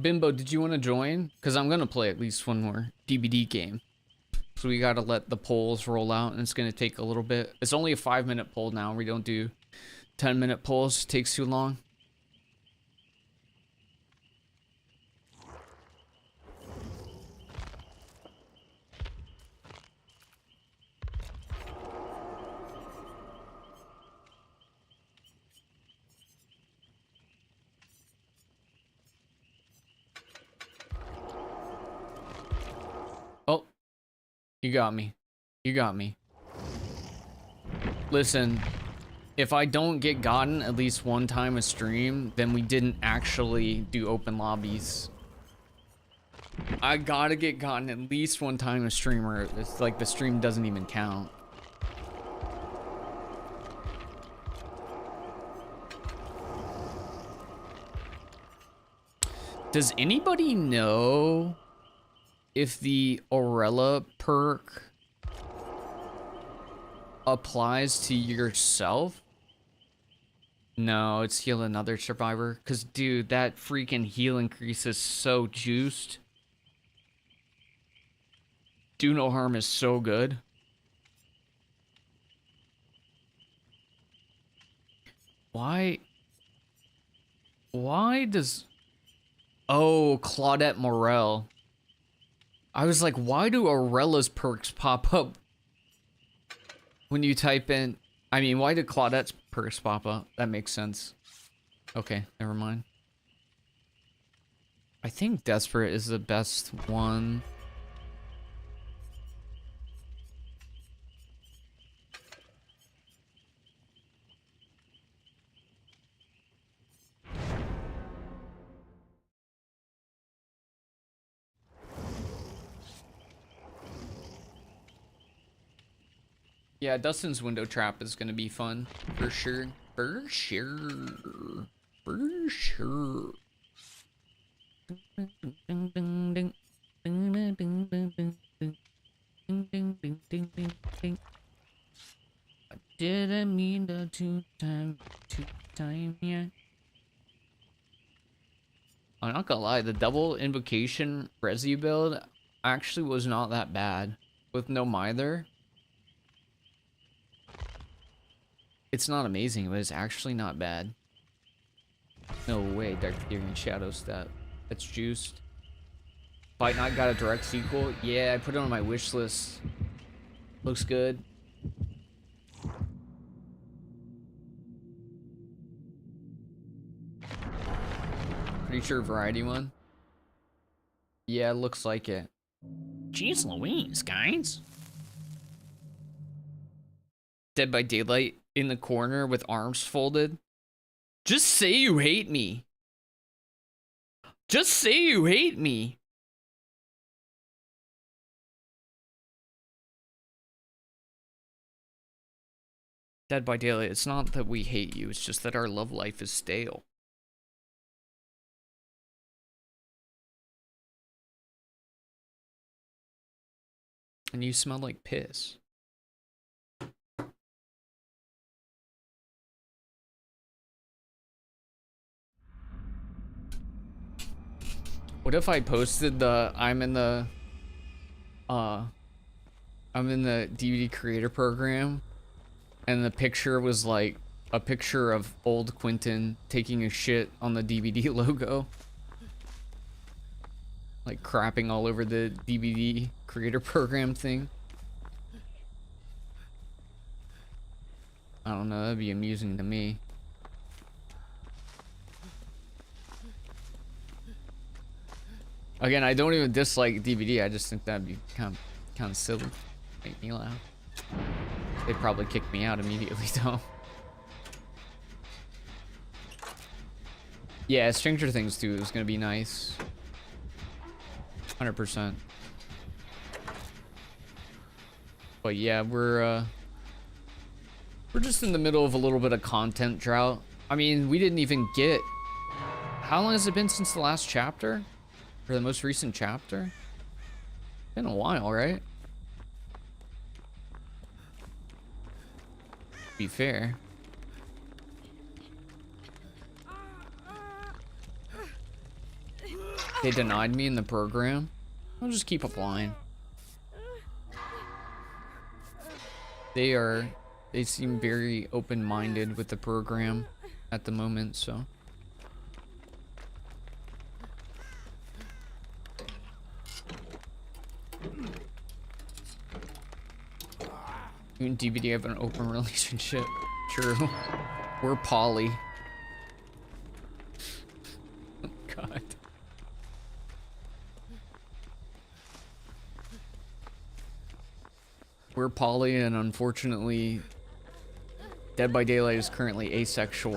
Bimbo, did you want to join? Because I'm going to play at least one more DVD game. So we got to let the polls roll out, and it's going to take a little bit. It's only a 5-minute poll now. We don't do 10-minute polls. It takes too long. Oh, you got me. You got me. Listen, if I don't get gotten at least one time a stream, then we didn't actually do open lobbies. I gotta get gotten at least one time a streamer. It's like the stream doesn't even count. Does anybody know if the Aurella perk applies to yourself? No, it's heal another survivor. Because, dude, that freaking heal increase is so juiced. Do no harm is so good. Why does... Oh, Claudette Morel. I was like, why do Aurella's perks pop up when you type in... I mean, why did Claudette's perks pop up? That makes sense. Okay, never mind. I think Desperate is the best one. Yeah, Dustin's window trap is gonna be fun for sure. For sure. For sure. I didn't mean to two time, yeah. I'm not gonna lie, the double invocation Resi build actually was not that bad with no Mither. It's not amazing, but it's actually not bad. No way, Dark Theory and Shadow Step. That's juiced. Fight Night got a direct sequel. Yeah, I put it on my wish list. Looks good. Pretty sure Variety one. Yeah, looks like it. Jeez Louise, guys. Dead by Daylight in the corner with arms folded. Just say you hate me. Just say you hate me. Dead by Daylight, it's not that we hate you, it's just that our love life is stale. And you smell like piss. What if I posted the I'm in the DVD creator program and the picture was like a picture of old Quentin taking a shit on the DVD logo? Like crapping all over the DVD creator program thing. I don't know, that'd be amusing to me. Again, I don't even dislike DVD, I just think that'd be kind of silly. Make me laugh. They'd probably kick me out immediately though. Yeah, Stranger Things 2 is gonna be nice. 100%. But yeah, we're just in the middle of a little bit of content drought. I mean, we didn't even get... How long has it been since the last chapter? Or the most recent chapter? Been a while, right? To be fair. They denied me in the program. I'll just keep applying. They seem very open-minded with the program at the moment, so. You and DVD have an open relationship. True. We're poly. Oh, God. We're poly, and unfortunately, Dead by Daylight is currently asexual.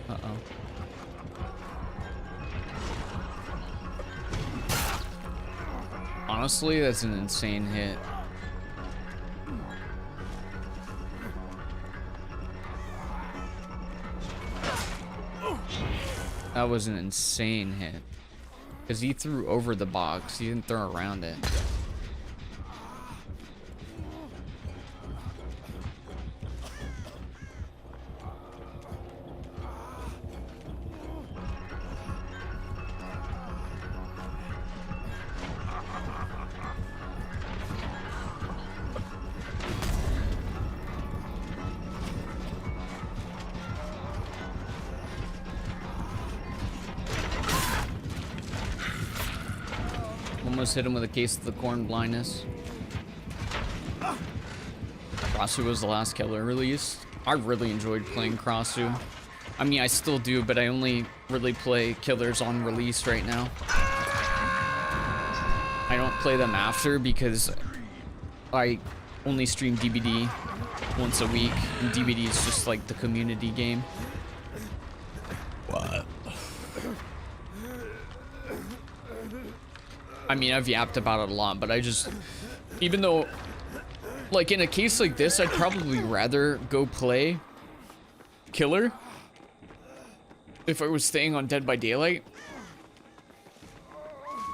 Uh-oh. Honestly, that's an insane hit. That was an insane hit. Because he threw over the box, he didn't throw around it. Almost hit him with a case of the corn blindness. Crossu was the last killer released. I really enjoyed playing Crossu. I mean, I still do, but I only really play killers on release right now. I don't play them after because I only stream DBD once a week, and DBD is just like the community game. What? I mean, I've yapped about it a lot, but I just, even though, like in a case like this, I'd probably rather go play killer if I was staying on Dead by Daylight,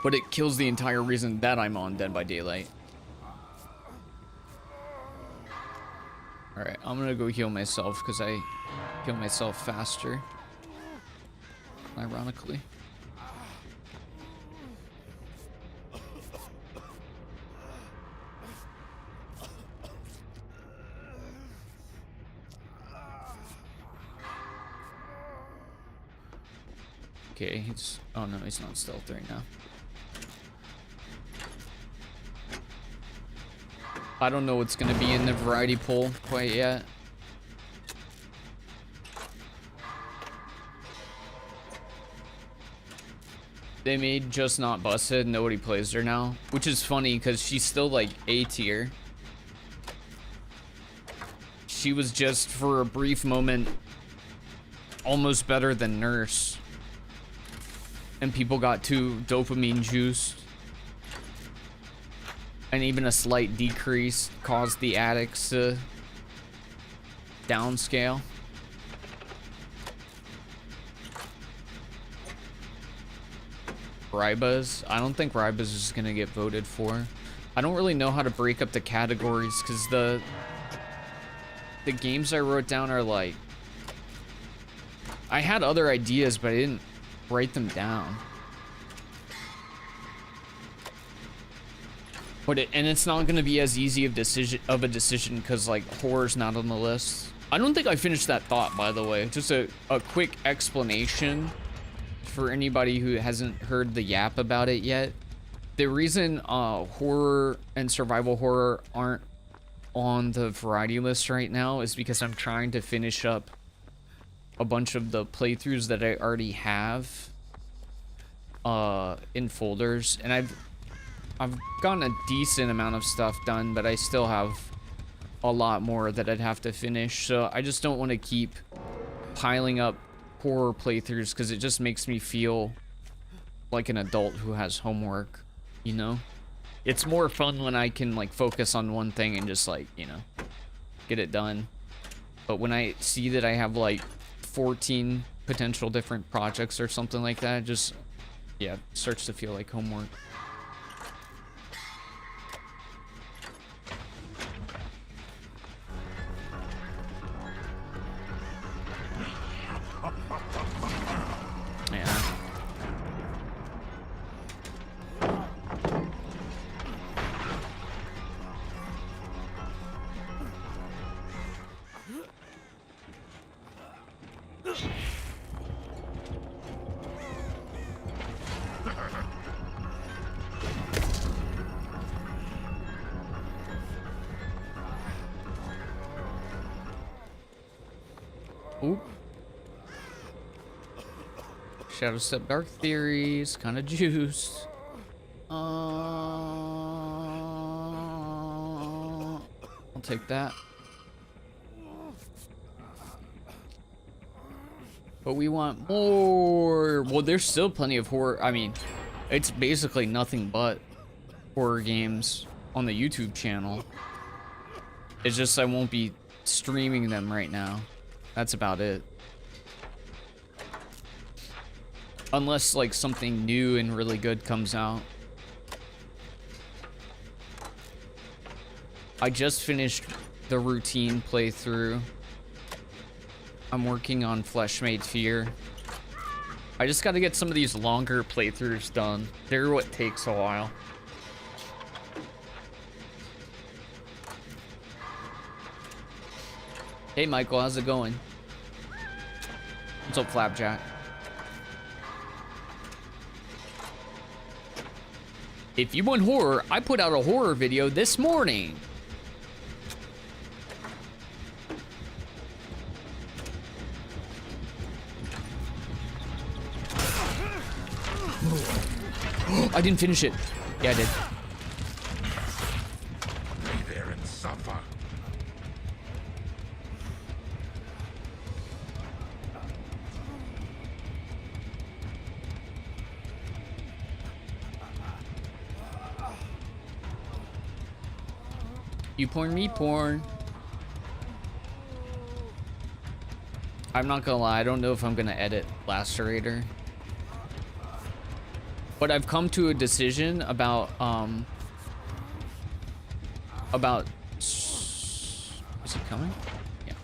but it kills the entire reason that I'm on Dead by Daylight. Alright, I'm gonna go heal myself because I heal myself faster, ironically. Okay, he's... oh no, he's not stealth right now. I don't know what's gonna be in the variety pool quite yet. They made Just Not Busted, nobody plays her now, which is funny because she's still like A tier. She was just for a brief moment almost better than Nurse. And people got too dopamine juiced. And even a slight decrease caused the addicts to downscale. Rybuz? I don't think Rybuz is gonna get voted for. I don't really know how to break up the categories because the games I wrote down are like... I had other ideas, but I didn't write them down. But it's not going to be as easy of a decision because like horror's not on the list. I don't think I finished that thought, by the way. Just a quick explanation for anybody who hasn't heard the yap about it yet. The reason horror and survival horror aren't on the variety list right now is because I'm trying to finish up a bunch of the playthroughs that I already have in folders, and I've gotten a decent amount of stuff done, but I still have a lot more that I'd have to finish. So I just don't want to keep piling up horror playthroughs because it just makes me feel like an adult who has homework, you know? It's more fun when I can like focus on one thing and just like, you know, get it done. But when I see that I have like 14 potential different projects or something like that, just, yeah, it starts to feel like homework. Yeah. Oop. Shadow Step Dark Theories, kind of juiced. I'll take that. But we want more. Well, there's still plenty of horror. I mean, it's basically nothing but horror games on the YouTube channel. It's just I won't be streaming them right now. That's about it. Unless like something new and really good comes out. I just finished the routine playthrough. I'm working on Fleshmade Fear. I just got to get some of these longer playthroughs done. They're what takes a while. Hey Michael, how's it going? What's up, Flapjack? If you want horror, I put out a horror video this morning. I didn't finish it. Yeah, I did. Lay there and suffer. You porn, me porn. I'm not gonna lie, I don't know if I'm gonna edit Lacerator. But I've come to a decision about is he coming? Yeah.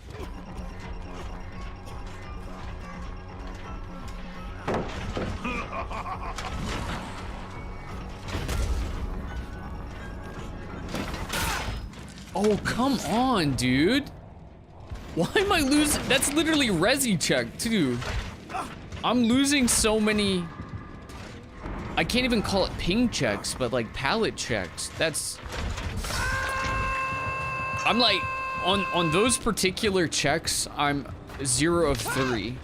Oh, come on, dude. Why am I losing? That's literally resi check, too. I'm losing so many. I can't even call it ping checks, but like pallet checks. That's. I'm like, on those particular checks, I'm 0 of 3.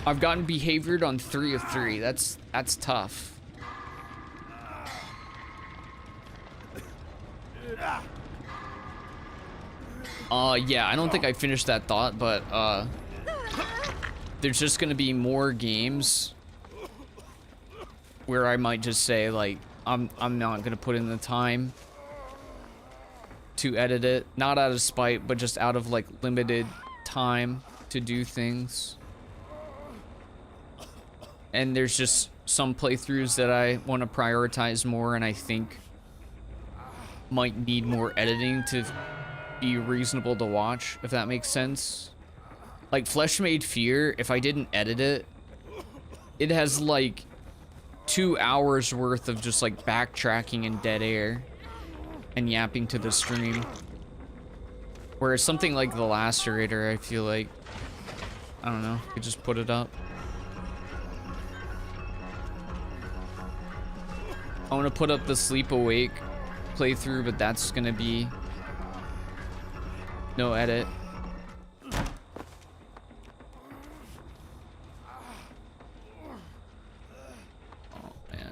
I've gotten behaviored on 3 of 3. That's tough. Yeah, I don't think I finished that thought, but there's just gonna be more games where I might just say like I'm not gonna put in the time to edit it, not out of spite, but just out of like limited time to do things. And there's just some playthroughs that I want to prioritize more, and I think might need more editing to be reasonable to watch, if that makes sense. Like Flesh Made Fear, if I didn't edit it, it has like 2 hours worth of just like backtracking and dead air and yapping to the stream. Whereas something like the Lacerator, I feel like, I don't know, you could just put it up. I want to put up the Sleep Awake playthrough, but that's gonna be no edit. Oh man.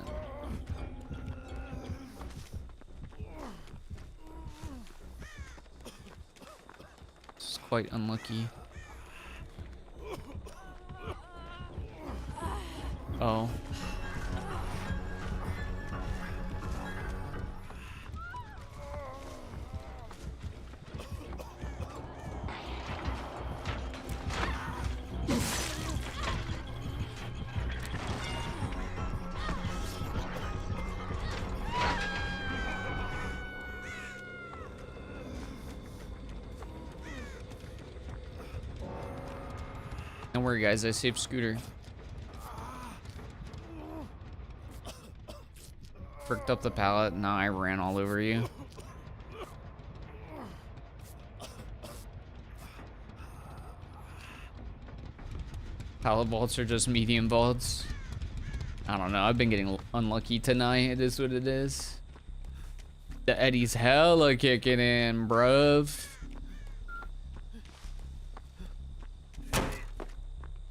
This is quite unlucky. Oh. Don't worry guys, I saved Scooter. Fricked up the pallet, now I ran all over you. Pallet vaults are just medium vaults. I don't know, I've been getting unlucky tonight, it is what it is. The Eddie's hella kicking in, bruv.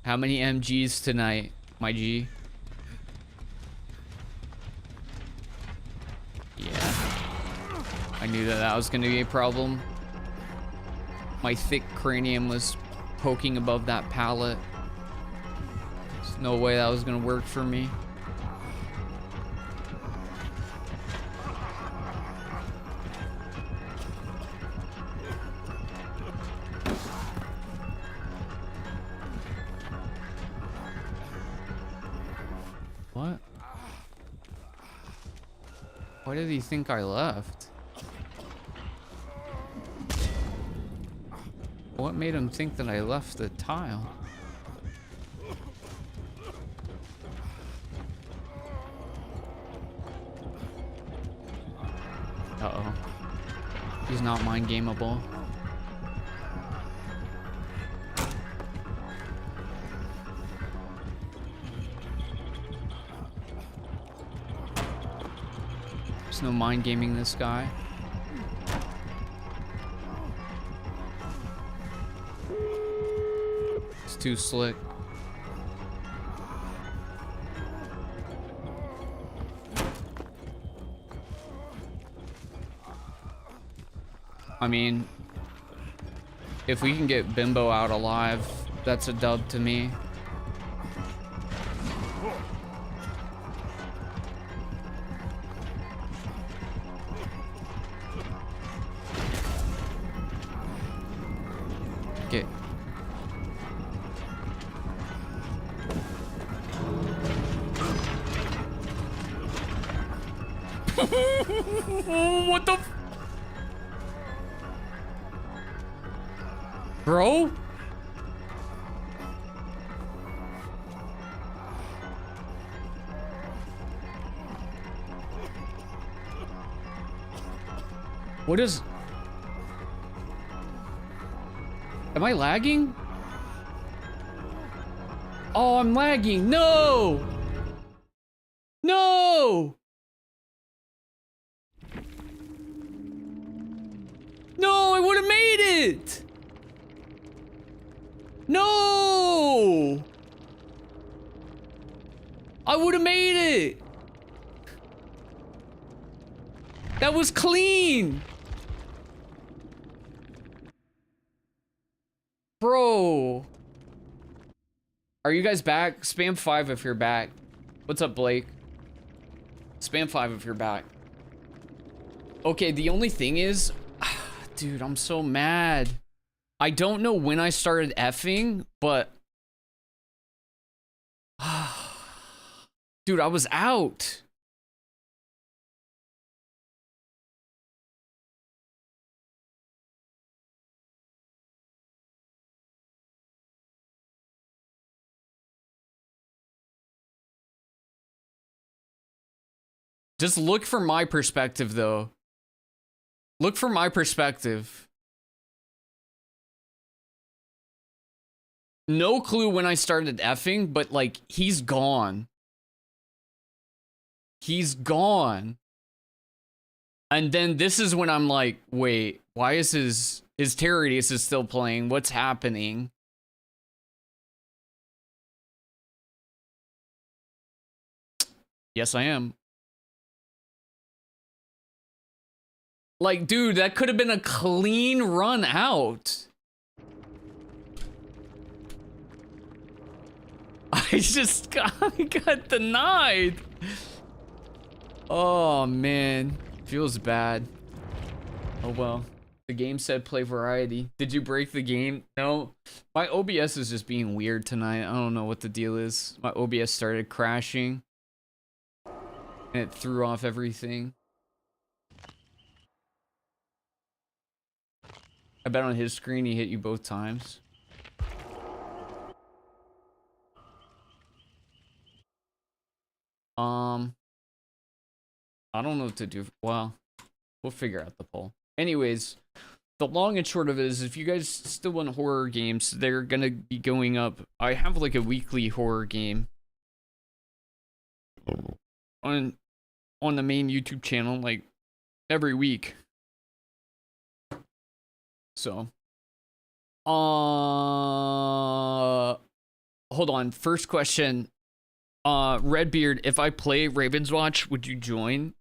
How many MGs tonight, my G? Yeah. I knew that that was going to be a problem. My thick cranium was poking above that pallet. There's no way that was going to work for me. What? Why did he think I left? What made him think that I left the tile? Uh-oh. He's not mind gameable. There's no mind gaming this guy. It's too slick. I mean, if we can get Bimbo out alive, that's a dub to me. Okay. What the bro? What is... Am I lagging? Oh, I'm lagging. No! No! No, I would have made it! No! I would have made it! That was clean! Bro. Are you guys back? Spam 5 if you're back. What's up, Blake? Spam 5 if you're back. Okay, the only thing is... Dude, I'm so mad. I don't know when I started effing, but... Dude, I was out. Just look from my perspective, though. Look from my perspective. No clue when I started effing, but, like, he's gone. He's gone. And then this is when I'm like, wait, why is his Terrorius is still playing? What's happening? Yes, I am. Like, dude, that could have been a clean run out. I just got denied. Oh, man. Feels bad. Oh, well. The game said play variety. Did you break the game? No. My OBS is just being weird tonight. I don't know what the deal is. My OBS started crashing. And it threw off everything. I bet on his screen he hit you both times. I don't know what to do. Well, we'll figure out the poll. Anyways, the long and short of it is, if you guys still want horror games, they're gonna be going up. I have like a weekly horror game on the main YouTube channel, like every week. So, hold on. First question. Redbeard, if I play Raven's Watch, would you join?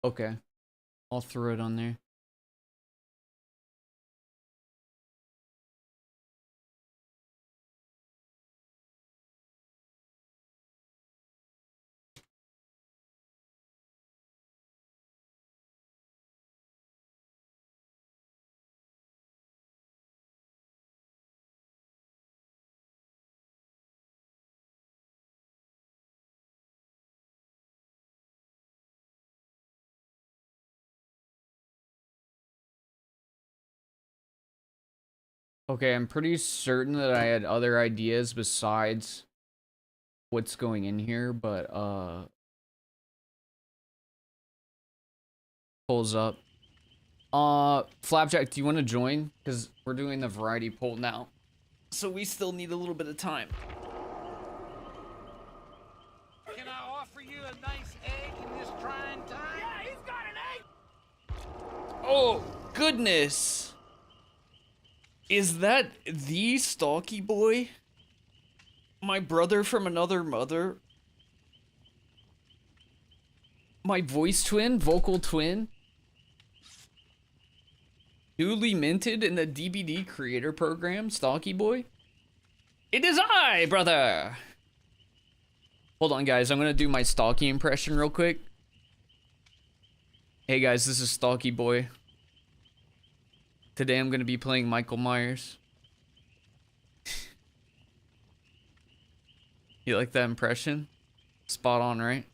Okay. I'll throw it on there. Okay, I'm pretty certain that I had other ideas besides what's going in here, but Pulls up. Flapjack, do you want to join? Because we're doing the variety poll now. So we still need a little bit of time. Can I offer you a nice egg in this trying time? Yeah, he's got an egg! Oh, goodness. Is that the Stalky boy? My brother from another mother? My voice twin? Vocal twin? Newly minted in the DBD creator program, Stalky boy? It is I, brother! Hold on, guys. I'm gonna do my Stalky impression real quick. Hey, guys. This is Stalky boy. Today I'm gonna be playing Michael Myers. You like that impression? Spot on, right?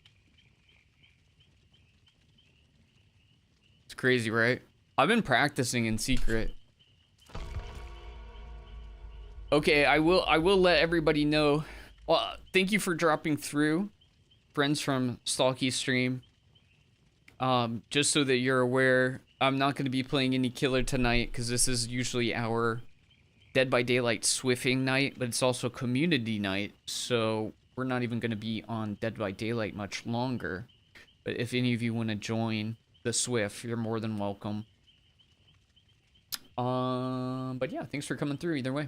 It's crazy, right? I've been practicing in secret. Okay, I will let everybody know. Well, thank you for dropping through, friends from Stalky's stream. Just so that you're aware, I'm not going to be playing any killer tonight because this is usually our Dead by Daylight Swiffing night, but it's also community night, so we're not even going to be on Dead by Daylight much longer. But if any of you want to join the Swift, you're more than welcome. But yeah, thanks for coming through either way.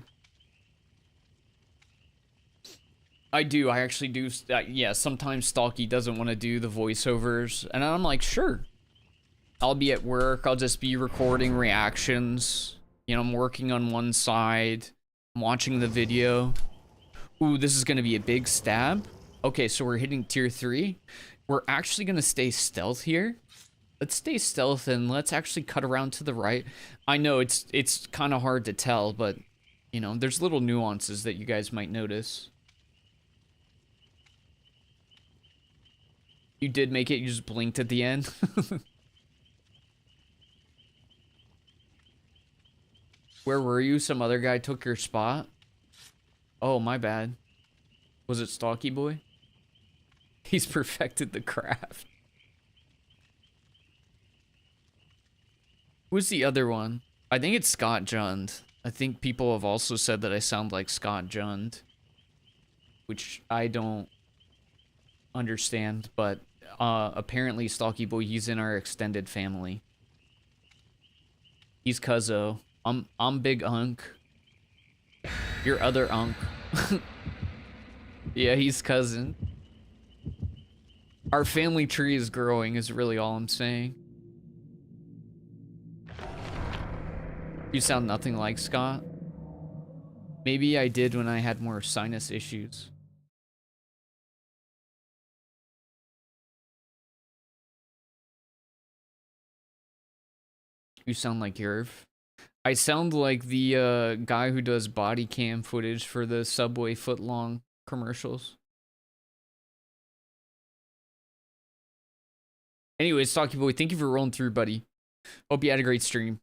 I actually do. Yeah, sometimes Stalky doesn't want to do the voiceovers, and I'm like, sure. I'll be at work, I'll just be recording reactions. You know, I'm working on one side, I'm watching the video. Ooh, this is gonna be a big stab. Okay, so we're hitting tier 3. We're actually gonna stay stealth here. Let's stay stealth and let's actually cut around to the right. I know it's kind of hard to tell, but you know, there's little nuances that you guys might notice. You did make it, you just blinked at the end. Where were you? Some other guy took your spot? Oh, my bad. Was it Stalky boy? He's perfected the craft. Who's the other one? I think it's Scott Jund. I think people have also said that I sound like Scott Jund, which I don't understand, but apparently Stalky boy, he's in our extended family. He's cuzzo. I'm big unk. Your other unk. Yeah, he's cousin. Our family tree is growing is really all I'm saying. You sound nothing like Scott. Maybe I did when I had more sinus issues. You sound like Yerv. I sound like the guy who does body cam footage for the Subway footlong commercials. Anyways, Stalky boy, thank you for rolling through, buddy. Hope you had a great stream.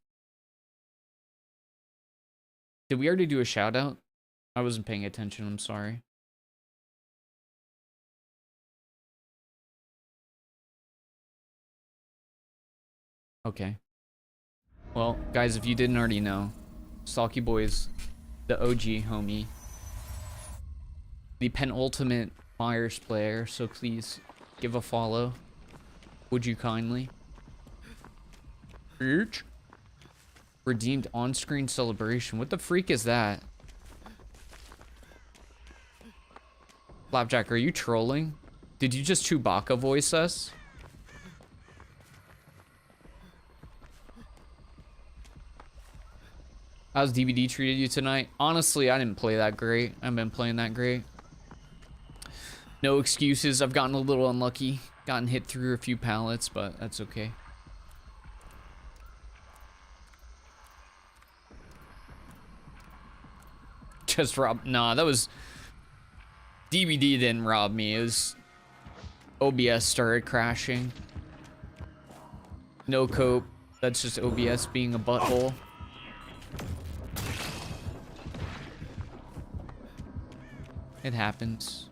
Did we already do a shout out? I wasn't paying attention, I'm sorry. Okay. Well, guys, if you didn't already know, Stalky boy is the OG homie. The penultimate Myers player, so please give a follow. Would you kindly? Redeemed on-screen celebration. What the freak is that? Flapjack, are you trolling? Did you just Chewbacca voice us? How's DVD treated you tonight? Honestly, I didn't play that great. I haven't been playing that great. No excuses. I've gotten a little unlucky. Gotten hit through a few pallets, but that's okay. Just rob. Nah, that was... DVD didn't rob me. It was... OBS started crashing. No cope. That's just OBS being a butthole. It happens.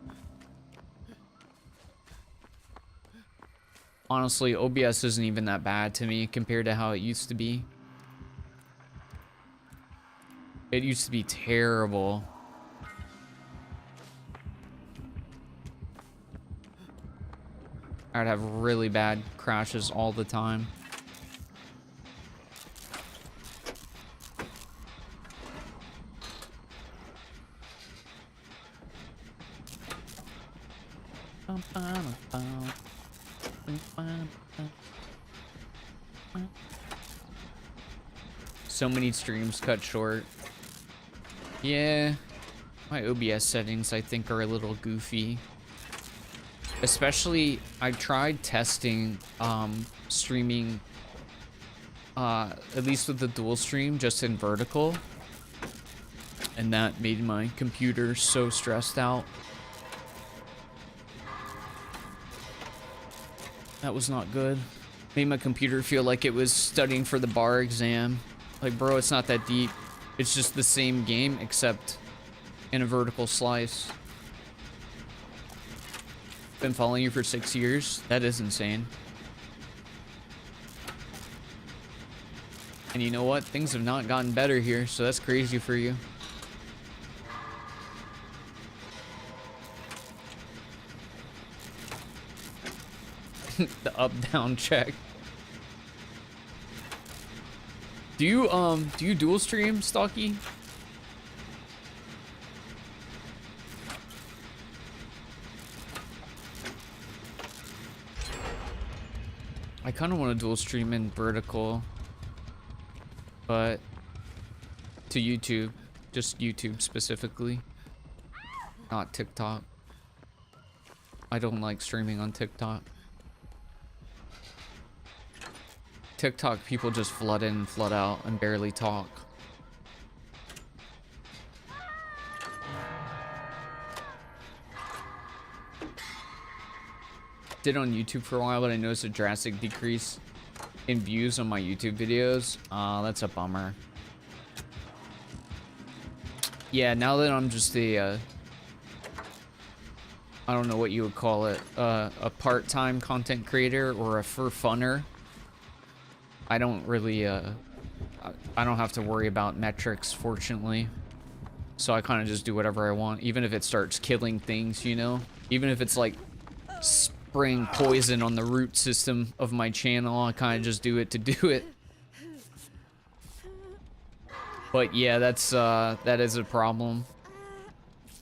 Honestly, OBS isn't even that bad to me compared to how it used to be. It used to be terrible. I'd have really bad crashes all the time. So many streams cut short. Yeah, my OBS settings I think are a little goofy. Especially, I tried testing streaming, at least with the dual stream, just in vertical. And that made my computer so stressed out. That was not good. Made my computer feel like it was studying for the bar exam. Like, bro, it's not that deep. It's just the same game, except in a vertical slice. Been following you for 6 years? That is insane. And you know what? Things have not gotten better here, so that's crazy for you. The up-down check. Do you dual stream, Stocky? I kind of want to dual stream in vertical, but to YouTube, just YouTube specifically, not TikTok. I don't like streaming on TikTok. TikTok people just flood in, flood out, and barely talk. Did on YouTube for a while, but I noticed a drastic decrease in views on my YouTube videos. That's a bummer. Yeah, now that I'm just a, I don't know what you would call it, a part-time content creator or a for funner. I don't really, I don't have to worry about metrics, fortunately. So I kind of just do whatever I want, even if it starts killing things, you know? Even if it's like spraying poison on the root system of my channel, I kind of just do it to do it. But yeah, that is a problem.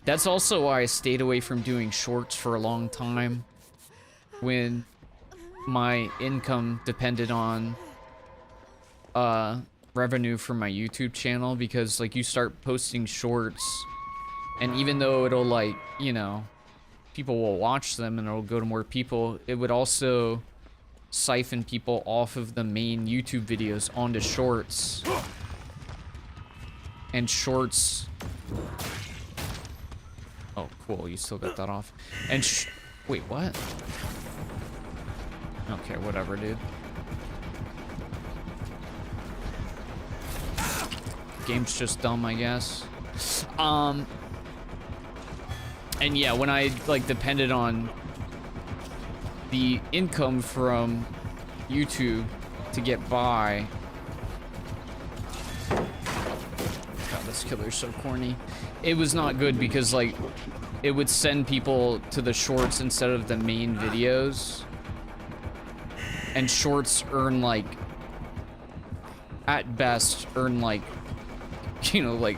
That's also why I stayed away from doing shorts for a long time, when my income depended on revenue from my YouTube channel, because like you start posting shorts and even though it'll, like, you know, people will watch them and it'll go to more people, it would also siphon people off of the main YouTube videos onto shorts. And shorts, oh cool, you still got that off. And wait, what? Okay, whatever, dude. Game's just dumb, I guess. And yeah, when I like depended on the income from YouTube to get by. God, this killer's so corny. It was not good because like it would send people to the shorts instead of the main videos. And shorts earn like, at best, earn like, you know, like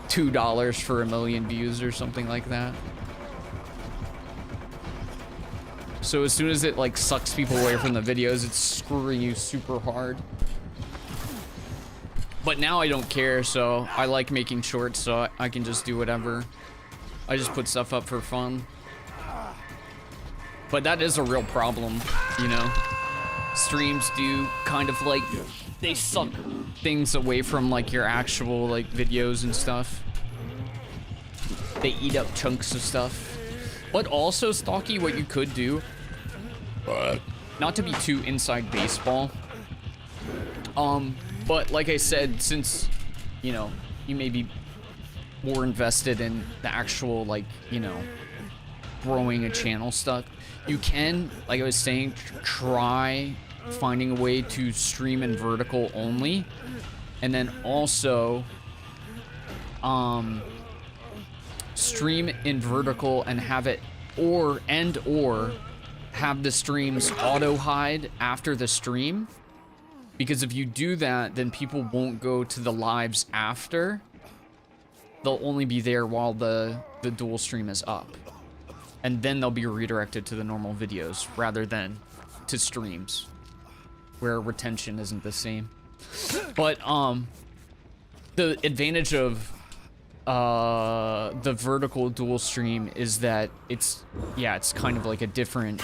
$2 for 1 million views or something like that. So as soon as it like sucks people away from the videos, it's screwing you super hard. But now I don't care, so I like making shorts, so I can just do whatever. I just put stuff up for fun. But that is a real problem, you know? Streams do kind of like, they suck things away from like your actual like videos and stuff. They eat up chunks of stuff. But also, Stocky, what you could do, not to be too inside baseball, but like I said, since, you know, you may be more invested in the actual, like, you know, growing a channel stuck. You can, like I was saying, try finding a way to stream in vertical only, and then also stream in vertical and have it or have the streams auto hide after the stream, because if you do that, then people won't go to the lives after. They'll only be there while the dual stream is up, and then they'll be redirected to the normal videos rather than to streams where retention isn't the same. But the advantage of the vertical dual stream is that it's kind of like a different,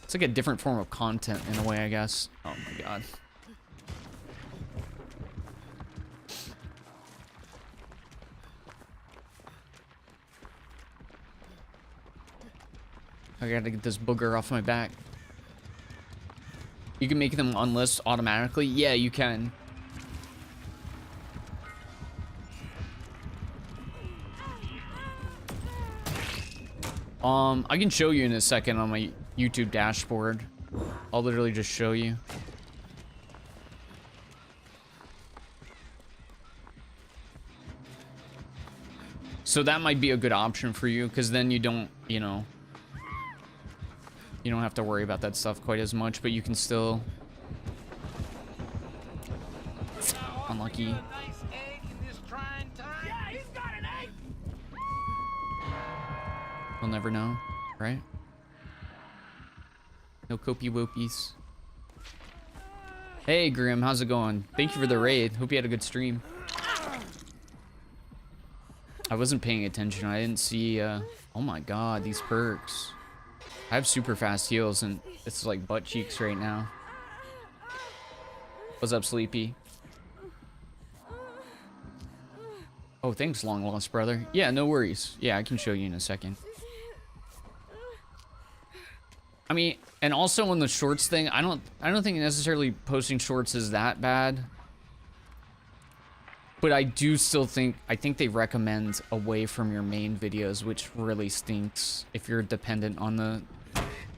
it's like a different form of content in a way, I guess. Oh my god. I gotta get this booger off my back. You can make them unlist automatically? Yeah, you can. I can show you in a second on my YouTube dashboard. I'll literally just show you. So that might be a good option for you, because then you don't, you know, you don't have to worry about that stuff quite as much, but you can still... Unlucky. We'll never know, right? No copy wopies. Hey Grim, how's it going? Thank you for the raid. Hope you had a good stream. I wasn't paying attention. I didn't see, oh my god, these perks. I have super fast heals and it's like butt cheeks right now. What's up, Sleepy? Oh, thanks, long lost brother. Yeah, no worries. Yeah, I can show you in a second. I mean, and also on the shorts thing, I don't think necessarily posting shorts is that bad. But I do still think, I think they recommend away from your main videos, which really stinks if you're dependent on the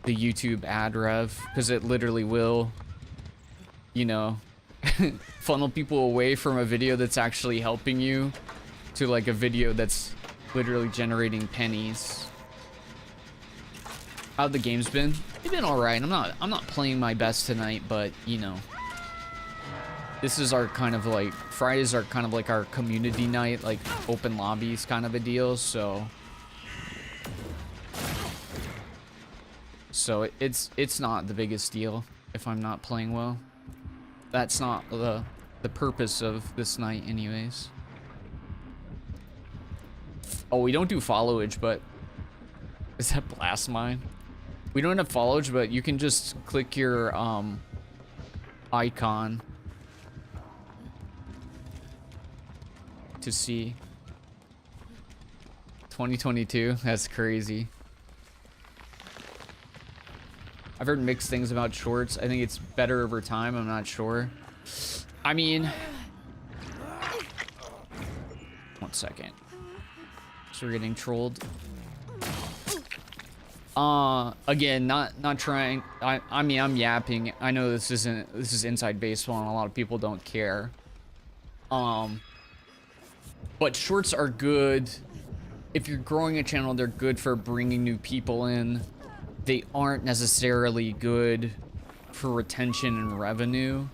YouTube ad rev, because it literally will, you know, funnel people away from a video that's actually helping you to like a video that's literally generating pennies. How'd the game's been? It's been alright. I'm not playing my best tonight, but you know, this is our kind of like, Fridays are kind of like our community night, like open lobbies kind of a deal, so it's not the biggest deal if I'm not playing well. That's not the purpose of this night anyways. Oh, we don't do followage, but is that blast mine? We don't have followage, but you can just click your icon to see. 2022, that's crazy. I've heard mixed things about shorts. I think it's better over time. I'm not sure. I mean, 1 second. So we're getting trolled. Again, not trying. I mean, I'm yapping. I know this is inside baseball, and a lot of people don't care. But shorts are good. If you're growing a channel, they're good for bringing new people in. They aren't necessarily good for retention and revenue,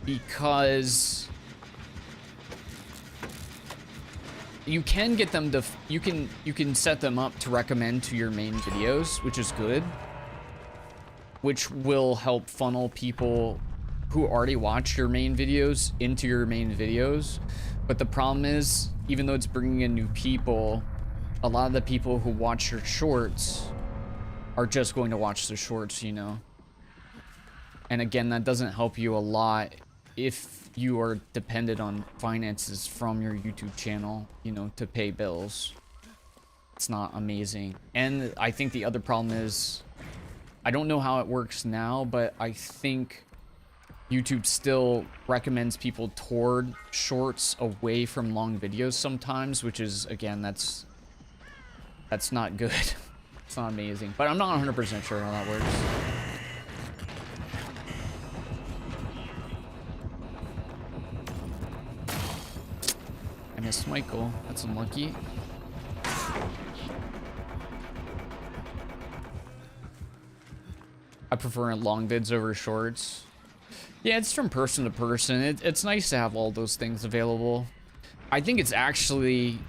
because you can get them to, you can set them up to recommend to your main videos, which is good, which will help funnel people who already watch your main videos into your main videos. But the problem is, even though it's bringing in new people, a lot of the people who watch your shorts are just going to watch the shorts, you know. And again, that doesn't help you a lot if you are dependent on finances from your YouTube channel, you know, to pay bills. It's not amazing. And I think the other problem is, I don't know how it works now, but I think YouTube still recommends people toward shorts away from long videos sometimes, which is, again, that's That's not good. It's not amazing, but I'm not 100% sure how that works. I missed Michael. That's unlucky. I prefer long vids over shorts. Yeah, it's from person to person. It's nice to have all those things available. I think it's actually...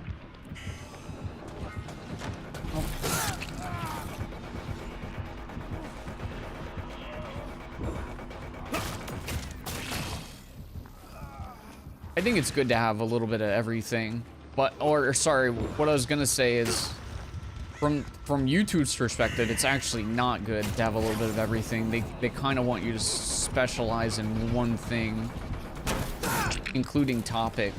I think it's good to have a little bit of everything. But, or sorry, what I was gonna say is... From YouTube's perspective, it's actually not good to have a little bit of everything. They kind of want you to specialize in one thing, including topic.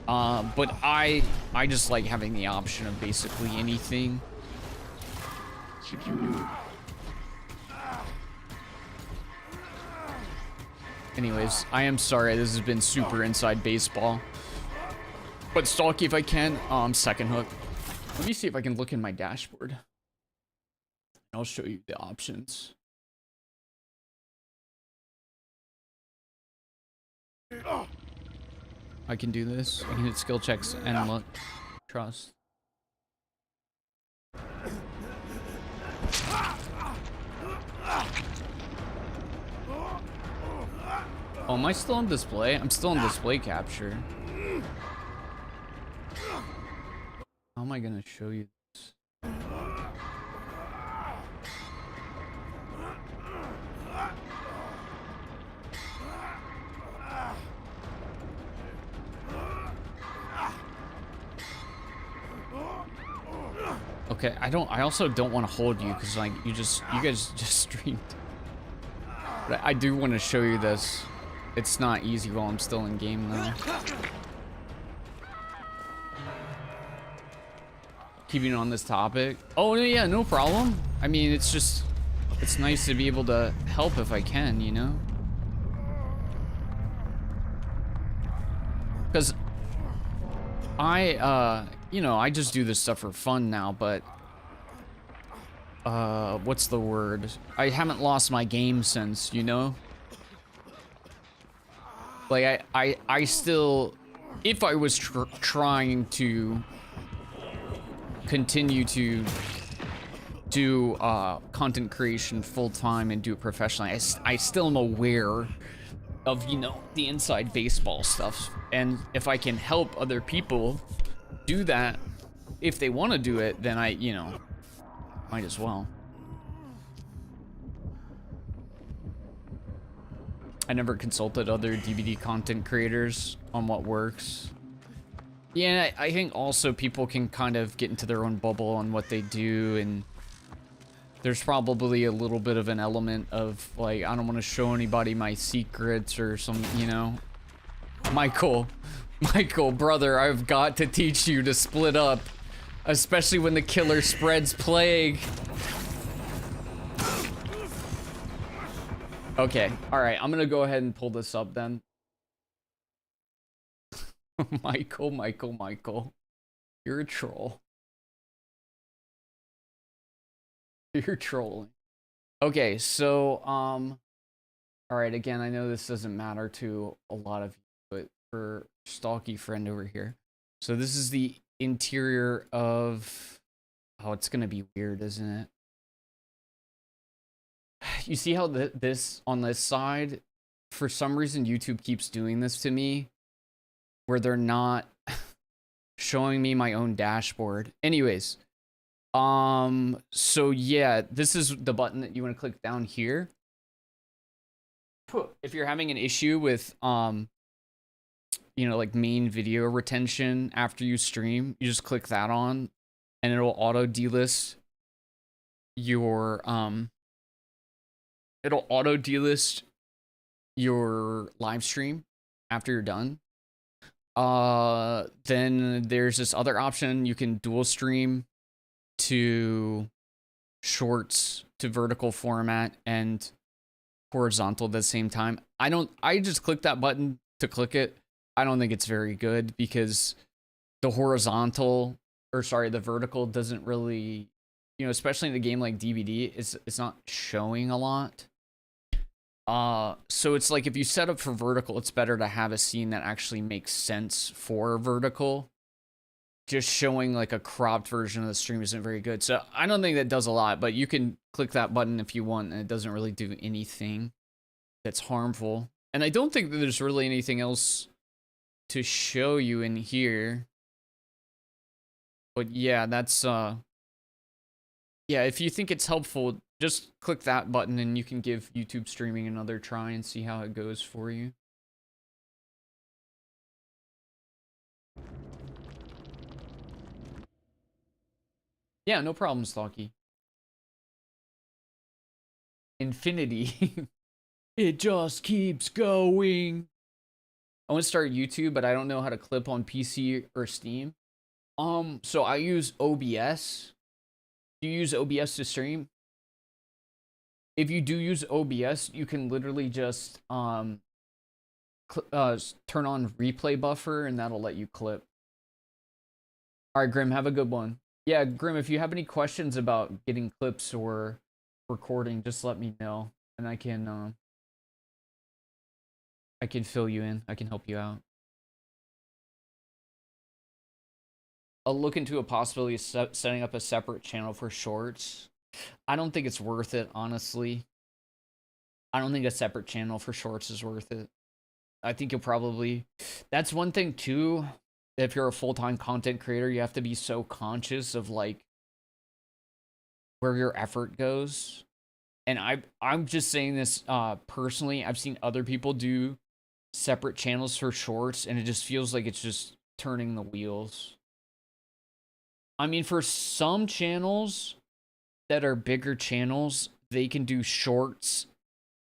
But I just like having the option of basically anything. Anyways, I am sorry. This has been super inside baseball. But Stalky, if I can, second hook. Let me see if I can look in my dashboard. I'll show you the options. I can do this. I can hit skill checks and look. Trust. Oh, am I still on display? I'm still on display capture. How am I gonna show you this? Okay, I also don't want to hold you because like you guys just streamed. But I do want to show you this. It's not easy while I'm still in game though. Keeping on this topic. Oh yeah, no problem. I mean, it's nice to be able to help if I can, you know? Because you know, I just do this stuff for fun now, but what's the word? I haven't lost my game sense, you know? Like I still, if I was trying to continue to do content creation full-time and do it professionally, I still am aware of, you know, the inside baseball stuff. And if I can help other people do that, if they want to do it, then I, you know, might as well. I never consulted other DVD content creators on what works. Yeah, I think also people can kind of get into their own bubble on what they do, and there's probably a little bit of an element of like, I don't want to show anybody my secrets or some, you know. Michael, brother, I've got to teach you to split up, especially when the killer spreads plague. Okay, all right, I'm gonna go ahead and pull this up then. Michael, you're a troll. You're trolling. Okay, so all right, again, I know this doesn't matter to a lot of you, but for Stalky friend over here. So this is the interior of, oh, it's gonna be weird, isn't it? You see how this on this side, for some reason YouTube keeps doing this to me, where they're not showing me my own dashboard. Anyways, so yeah, this is the button that you want to click down here. If you're having an issue with you know, like main video retention after you stream, you just click that on and it'll auto delist your live stream after you're done. Then there's this other option. You can dual stream to shorts, to vertical format, and horizontal at the same time. I just click that button to click it. I don't think it's very good because the horizontal or sorry, the vertical doesn't really, you know, especially in a game like DVD, it's not showing a lot. So it's like if you set up for vertical, it's better to have a scene that actually makes sense for vertical. Just showing like a cropped version of the stream isn't very good. So I don't think that does a lot, but you can click that button if you want, and it doesn't really do anything that's harmful. And I don't think that there's really anything else to show you in here. But yeah, that's yeah, if you think it's helpful, just click that button and you can give YouTube streaming another try and see how it goes for you. Yeah, no problem, Stocky. Infinity. It just keeps going. I want to start YouTube, but I don't know how to clip on PC or Steam. So I use OBS. Do you use OBS to stream? If you do use OBS, you can literally just turn on replay buffer and that'll let you clip. All right, Grim, have a good one. Yeah, Grim, if you have any questions about getting clips or recording, just let me know and I can fill you in. I can help you out. I'll look into a possibility of setting up a separate channel for shorts. I don't think it's worth it, honestly. I don't think a separate channel for shorts is worth it. I think you'll probably... That's one thing, too. If you're a full-time content creator, you have to be so conscious of, like, where your effort goes. And I'm just saying this personally. I've seen other people do separate channels for shorts, and it just feels like it's just turning the wheels. I mean, for some channels that are bigger channels, they can do shorts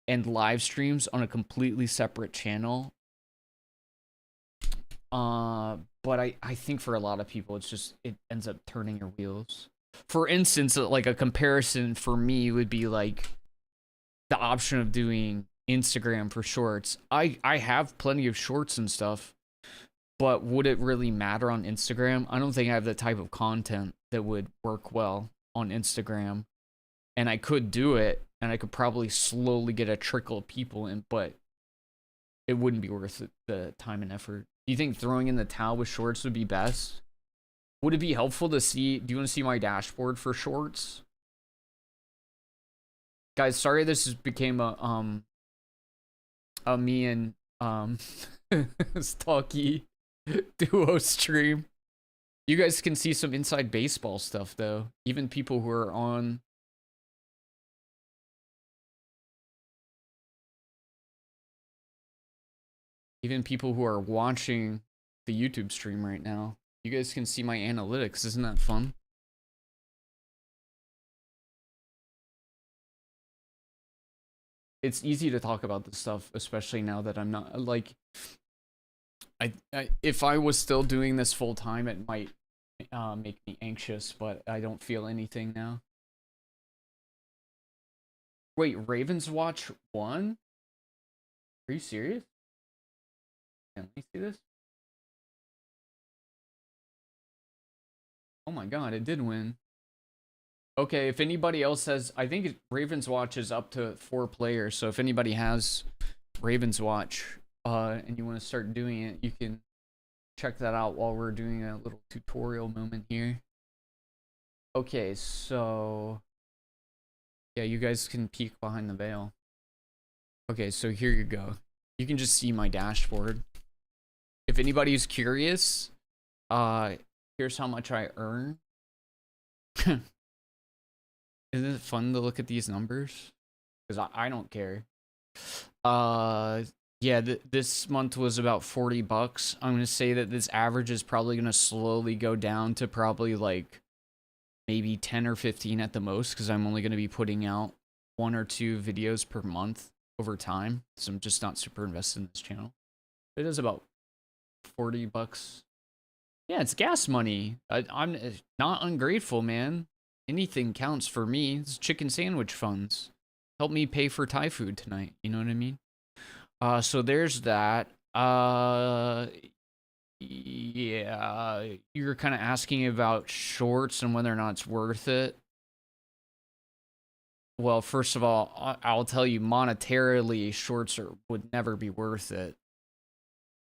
and live streams on a completely separate channel. But I think for a lot of people, it ends up turning your wheels. For instance, like a comparison for me would be like the option of doing Instagram for shorts. I have plenty of shorts and stuff, but would it really matter on Instagram? I don't think I have the type of content that would work well on Instagram. And I could do it, and I could probably slowly get a trickle of people in, but it wouldn't be worth it, the time and effort. Do you think throwing in the towel with shorts would be best? Would it be helpful to see? Do you want to see my dashboard for shorts? Guys, sorry this became a me and Stocky duo stream. You guys can see some inside baseball stuff though. Even people who are on watching the YouTube stream right now. You guys can see my analytics. Isn't that fun? It's easy to talk about this stuff, especially now that I'm not, like, if I was still doing this full time, it might make me anxious, but I don't feel anything now. Wait, Ravens Watch won? Are you serious? Let me see this. Oh my god, it did win. Okay, if anybody else has... I think Ravens Watch is up to 4 players, so if anybody has Ravens Watch and you want to start doing it, you can check that out while we're doing a little tutorial moment here. Okay, so... yeah, you guys can peek behind the veil. Okay, so here you go. You can just see my dashboard. If anybody's curious, here's how much I earn. Isn't it fun to look at these numbers? Because I don't care. Yeah, this month was about 40 bucks. I'm going to say that this average is probably going to slowly go down to probably like maybe 10 or 15 at the most, because I'm only going to be putting out 1 or 2 videos per month over time. So I'm just not super invested in this channel. It is about 40 bucks. Yeah, it's gas money. I'm not ungrateful, man. Anything counts for me. It's chicken sandwich funds. Help me pay for Thai food tonight. You know what I mean? So there's that. Yeah, you're kind of asking about shorts and whether or not it's worth it. Well, first of all, I'll tell you monetarily, shorts would never be worth it.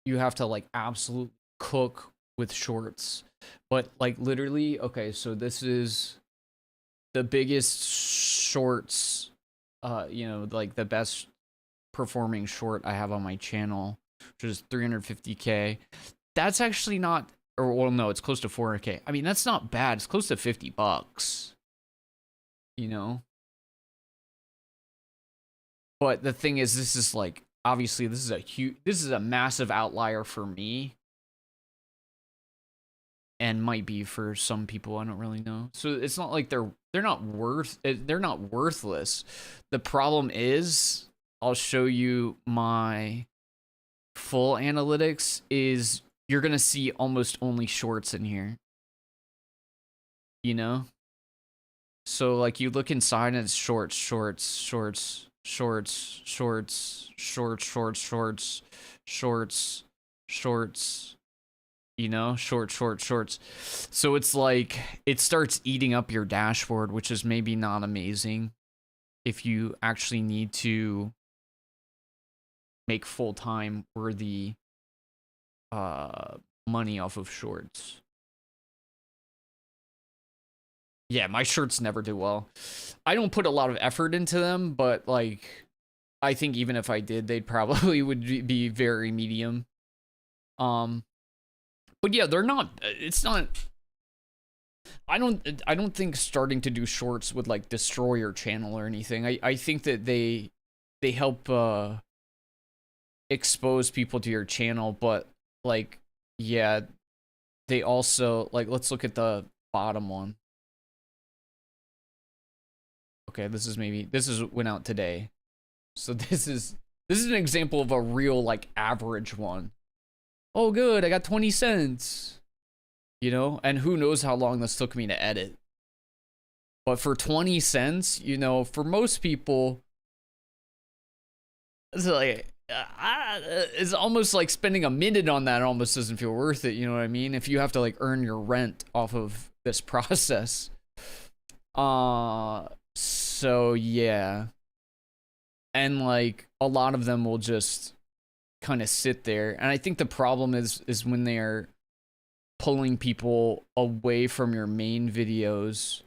You have to like absolutely cook with shorts. But like literally, okay, so this is the biggest shorts, you know, like the best performing short I have on my channel, which is 350K. That's actually not, or well, no, it's close to 400K. I mean, that's not bad. It's close to $50, you know? But the thing is, this is like, obviously, this is a massive outlier for me. And might be for some people, I don't really know. So it's not like they're not worthless. The problem is, I'll show you my full analytics, is you're gonna see almost only shorts in here. You know? So like you look inside and it's shorts, shorts, shorts, shorts, shorts, shorts, shorts, shorts, shorts, shorts, you know, shorts, shorts, shorts. So it's like it starts eating up your dashboard, which is maybe not amazing if you actually need to make full-time worthy money off of shorts. Yeah, my shorts never do well. I don't put a lot of effort into them, but like I think even if I did, they'd probably would be very medium. But yeah, they're not, it's not, I don't think starting to do shorts would like destroy your channel or anything. I think that they help expose people to your channel, but like yeah, they also like, let's look at the bottom one. Okay, this is went out today. So this is an example of a real like average one. Oh good, I got 20 cents. You know, and who knows how long this took me to edit. But for 20 cents, you know, for most people, it's like, it's almost like spending a minute on that almost doesn't feel worth it, you know what I mean? If you have to like earn your rent off of this process. So yeah. And like a lot of them will just kind of sit there. And I think the problem is when they're pulling people away from your main videos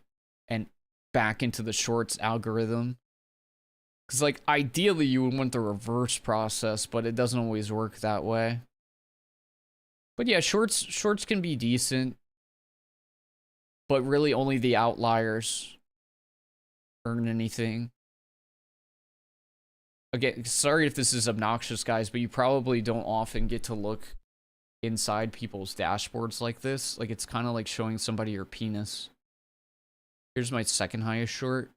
and back into the shorts algorithm. Because like ideally you would want the reverse process, but it doesn't always work that way. But yeah, shorts can be decent, but really only the outliers earn anything. Again, sorry if this is obnoxious, guys, but you probably don't often get to look inside people's dashboards like this. Like it's kind of like showing somebody your penis. Here's my second highest short.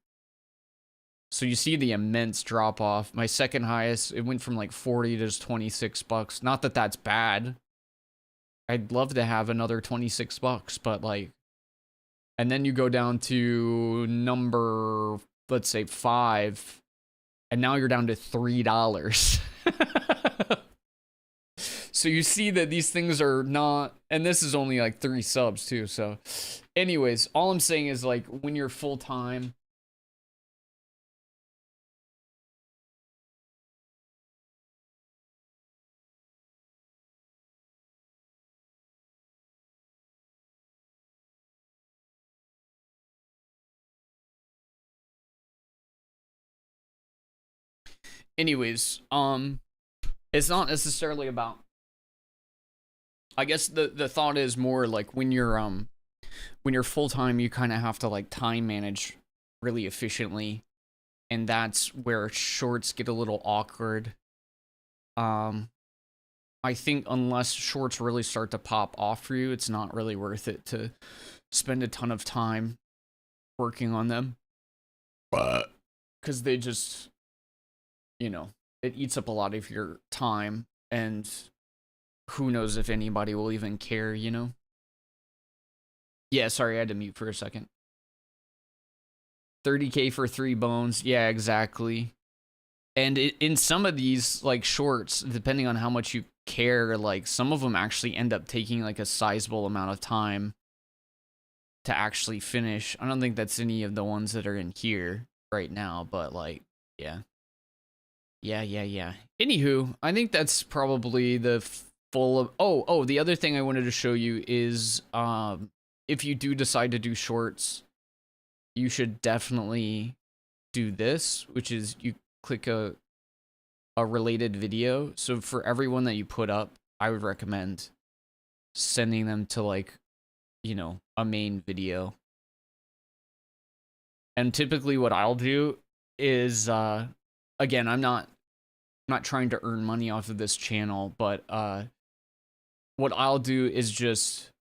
So you see the immense drop off. My second highest, it went from like 40 to just $26. Not that that's bad. I'd love to have another $26, but like, and then you go down to number, let's say 5, and now you're down to $3. So you see that these things are not, and this is only like 3 subs too. So anyways, all I'm saying is like when you're full time, anyways, it's not necessarily about, I guess the thought is more like when you're full time, you kind of have to like time manage really efficiently, and that's where shorts get a little awkward. I think unless shorts really start to pop off for you, it's not really worth it to spend a ton of time working on them, because they just, you know, it eats up a lot of your time, and who knows if anybody will even care, you know? Yeah, sorry, I had to mute for a second. 30K for 3 bones. Yeah, exactly. And in some of these, like, shorts, depending on how much you care, like some of them actually end up taking like a sizable amount of time to actually finish. I don't think that's any of the ones that are in here right now, but like, yeah. Yeah. Anywho, I think that's probably the full of... Oh, the other thing I wanted to show you is, if you do decide to do shorts, you should definitely do this, which is you click a related video. So for everyone that you put up, I would recommend sending them to like, you know, a main video. And typically what I'll do is, again, I'm not trying to earn money off of this channel, but what I'll do is just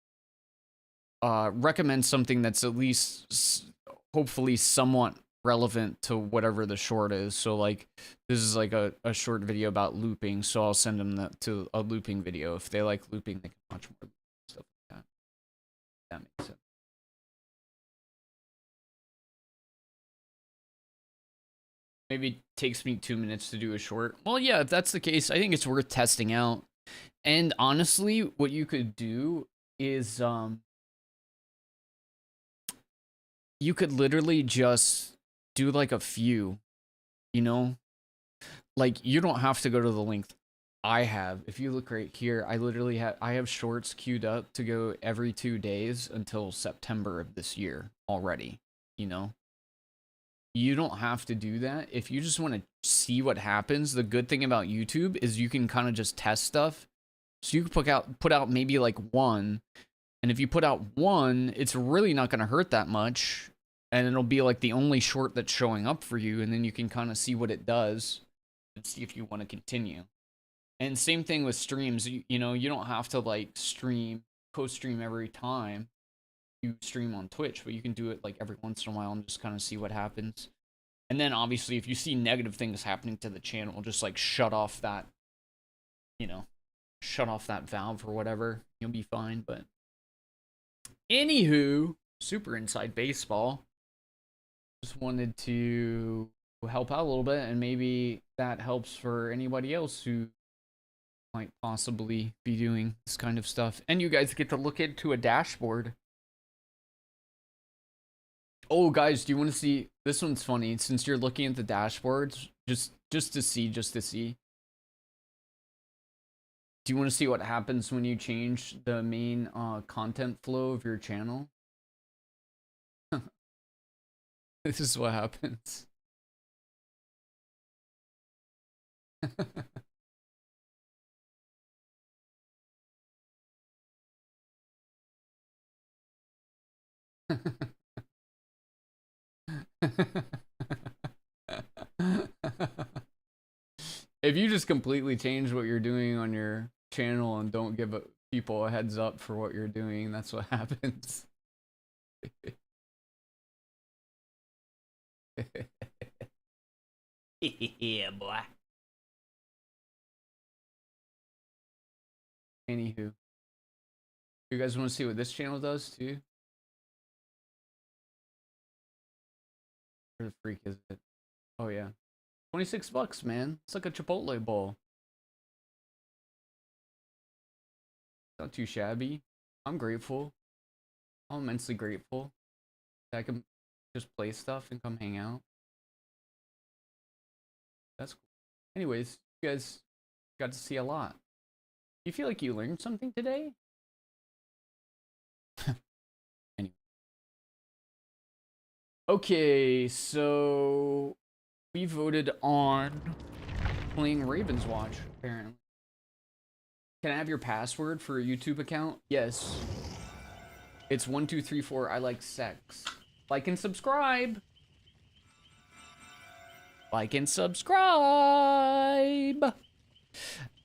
recommend something that's at least hopefully somewhat relevant to whatever the short is. So like this is like a short video about looping, so I'll send them to a looping video. If they like looping, they can watch more stuff like that. That makes sense. Maybe takes me 2 minutes to do a short. Well, yeah, if that's the case, I think it's worth testing out. And honestly, what you could do is you could literally just do like a few, you know? Like you don't have to go to the length I have. If you look right here, I literally have shorts queued up to go every 2 days until September of this year already, you know? You don't have to do that. If you just want to see what happens, the good thing about YouTube is you can kind of just test stuff. So you can put out maybe like one, and if you put out one, it's really not going to hurt that much, and it'll be like the only short that's showing up for you, and then you can kind of see what it does and see if you want to continue. And same thing with streams. You know, you don't have to like co-stream every time you stream on Twitch, but you can do it like every once in a while and just kind of see what happens. And then obviously if you see negative things happening to the channel, just like shut off that, you know, shut off that valve or whatever. You'll be fine. But anywho, super inside baseball. Just wanted to help out a little bit, and maybe that helps for anybody else who might possibly be doing this kind of stuff. And you guys get to look into a dashboard. Oh, guys, do you want to see? This one's funny. Since you're looking at the dashboards, just to see. Do you want to see what happens when you change the main content flow of your channel? This is what happens. If you just completely change what you're doing on your channel and don't give people a heads up for what you're doing, that's what happens. Yeah, boy. Anywho, you guys want to see what this channel does too? Where the freak is it? Oh yeah, $26, man. It's like a Chipotle bowl. Not too shabby. I'm grateful. I'm immensely grateful that I can just play stuff and come hang out. That's cool. Anyways, you guys got to see a lot. You feel like you learned something today? Anyway. Okay, so we voted on playing Ravens Watch, apparently. Can I have your password for a YouTube account? Yes. It's 1234 I like sex. Like and subscribe. Like and subscribe.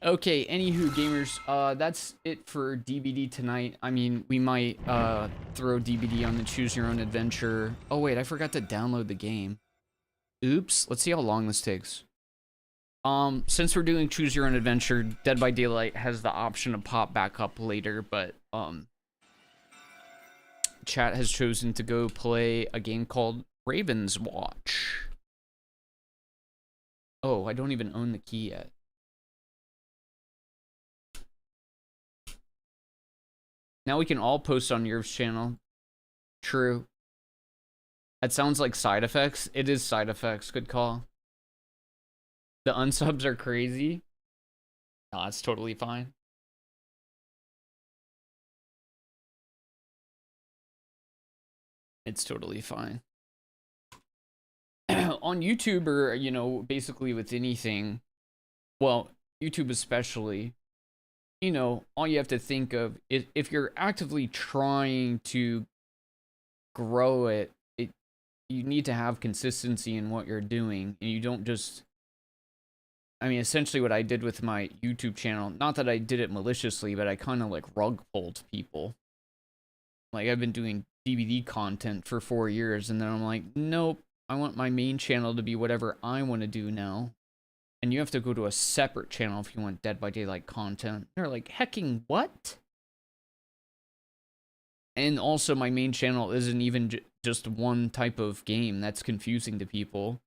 Okay, anywho, gamers, that's it for DBD tonight. I mean, we might throw DBD on the Choose Your Own Adventure. Oh wait, I forgot to download the game. Oops. Let's see how long this takes. Since we're doing Choose Your Own Adventure, Dead by Daylight has the option to pop back up later, but chat has chosen to go play a game called Ravens Watch. Oh, I don't even own the key yet. Now we can all post on Yerv's channel. True. That sounds like side effects. It is side effects. Good call. The unsubs are crazy. No, it's totally fine. It's totally fine. On YouTube, or, you know, basically with anything, well, YouTube especially, you know, all you have to think of is if you're actively trying to grow it, you need to have consistency in what you're doing, and you don't just, I mean, essentially what I did with my YouTube channel, not that I did it maliciously, but I kind of like rug pulled people. Like, I've been doing DVD content for 4 years, and then I'm like, nope, I want my main channel to be whatever I want to do now. And you have to go to a separate channel if you want Dead by Daylight content. They're like, hecking what? And also, my main channel isn't even just one type of game. That's confusing to people.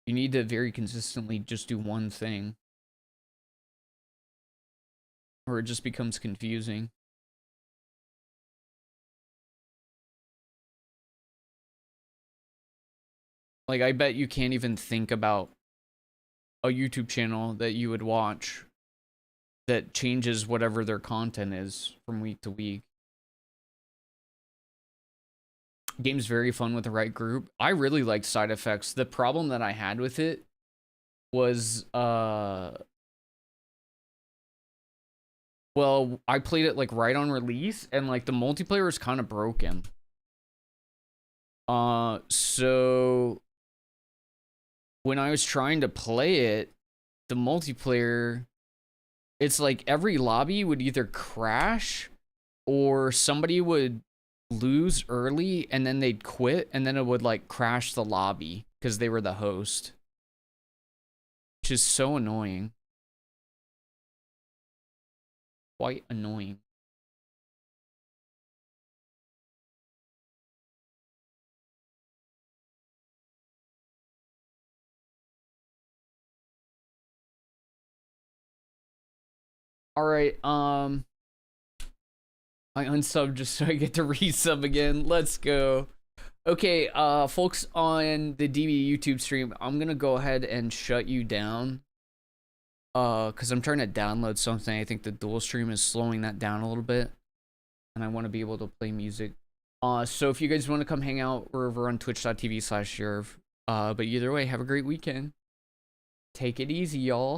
You need to very consistently just do one thing, or it just becomes confusing. Like, I bet you can't even think about a YouTube channel that you would watch that changes whatever their content is from week to week. Game's very fun with the right group. I really like side effects. The problem that I had with it was, well, I played it like right on release, and like the multiplayer is kind of broken. So when I was trying to play it, the multiplayer, it's like every lobby would either crash or somebody would lose early and then they'd quit, and then it would like crash the lobby because they were the host, which is so annoying. Quite annoying. All right, I unsubbed just so I get to resub again. Let's go. Okay, folks on the DB YouTube stream, I'm gonna go ahead and shut you down. Because I'm trying to download something. I think the dual stream is slowing that down a little bit, and I want to be able to play music. So if you guys want to come hang out, we're over on twitch.tv/Yerv. But either way, have a great weekend. Take it easy, y'all.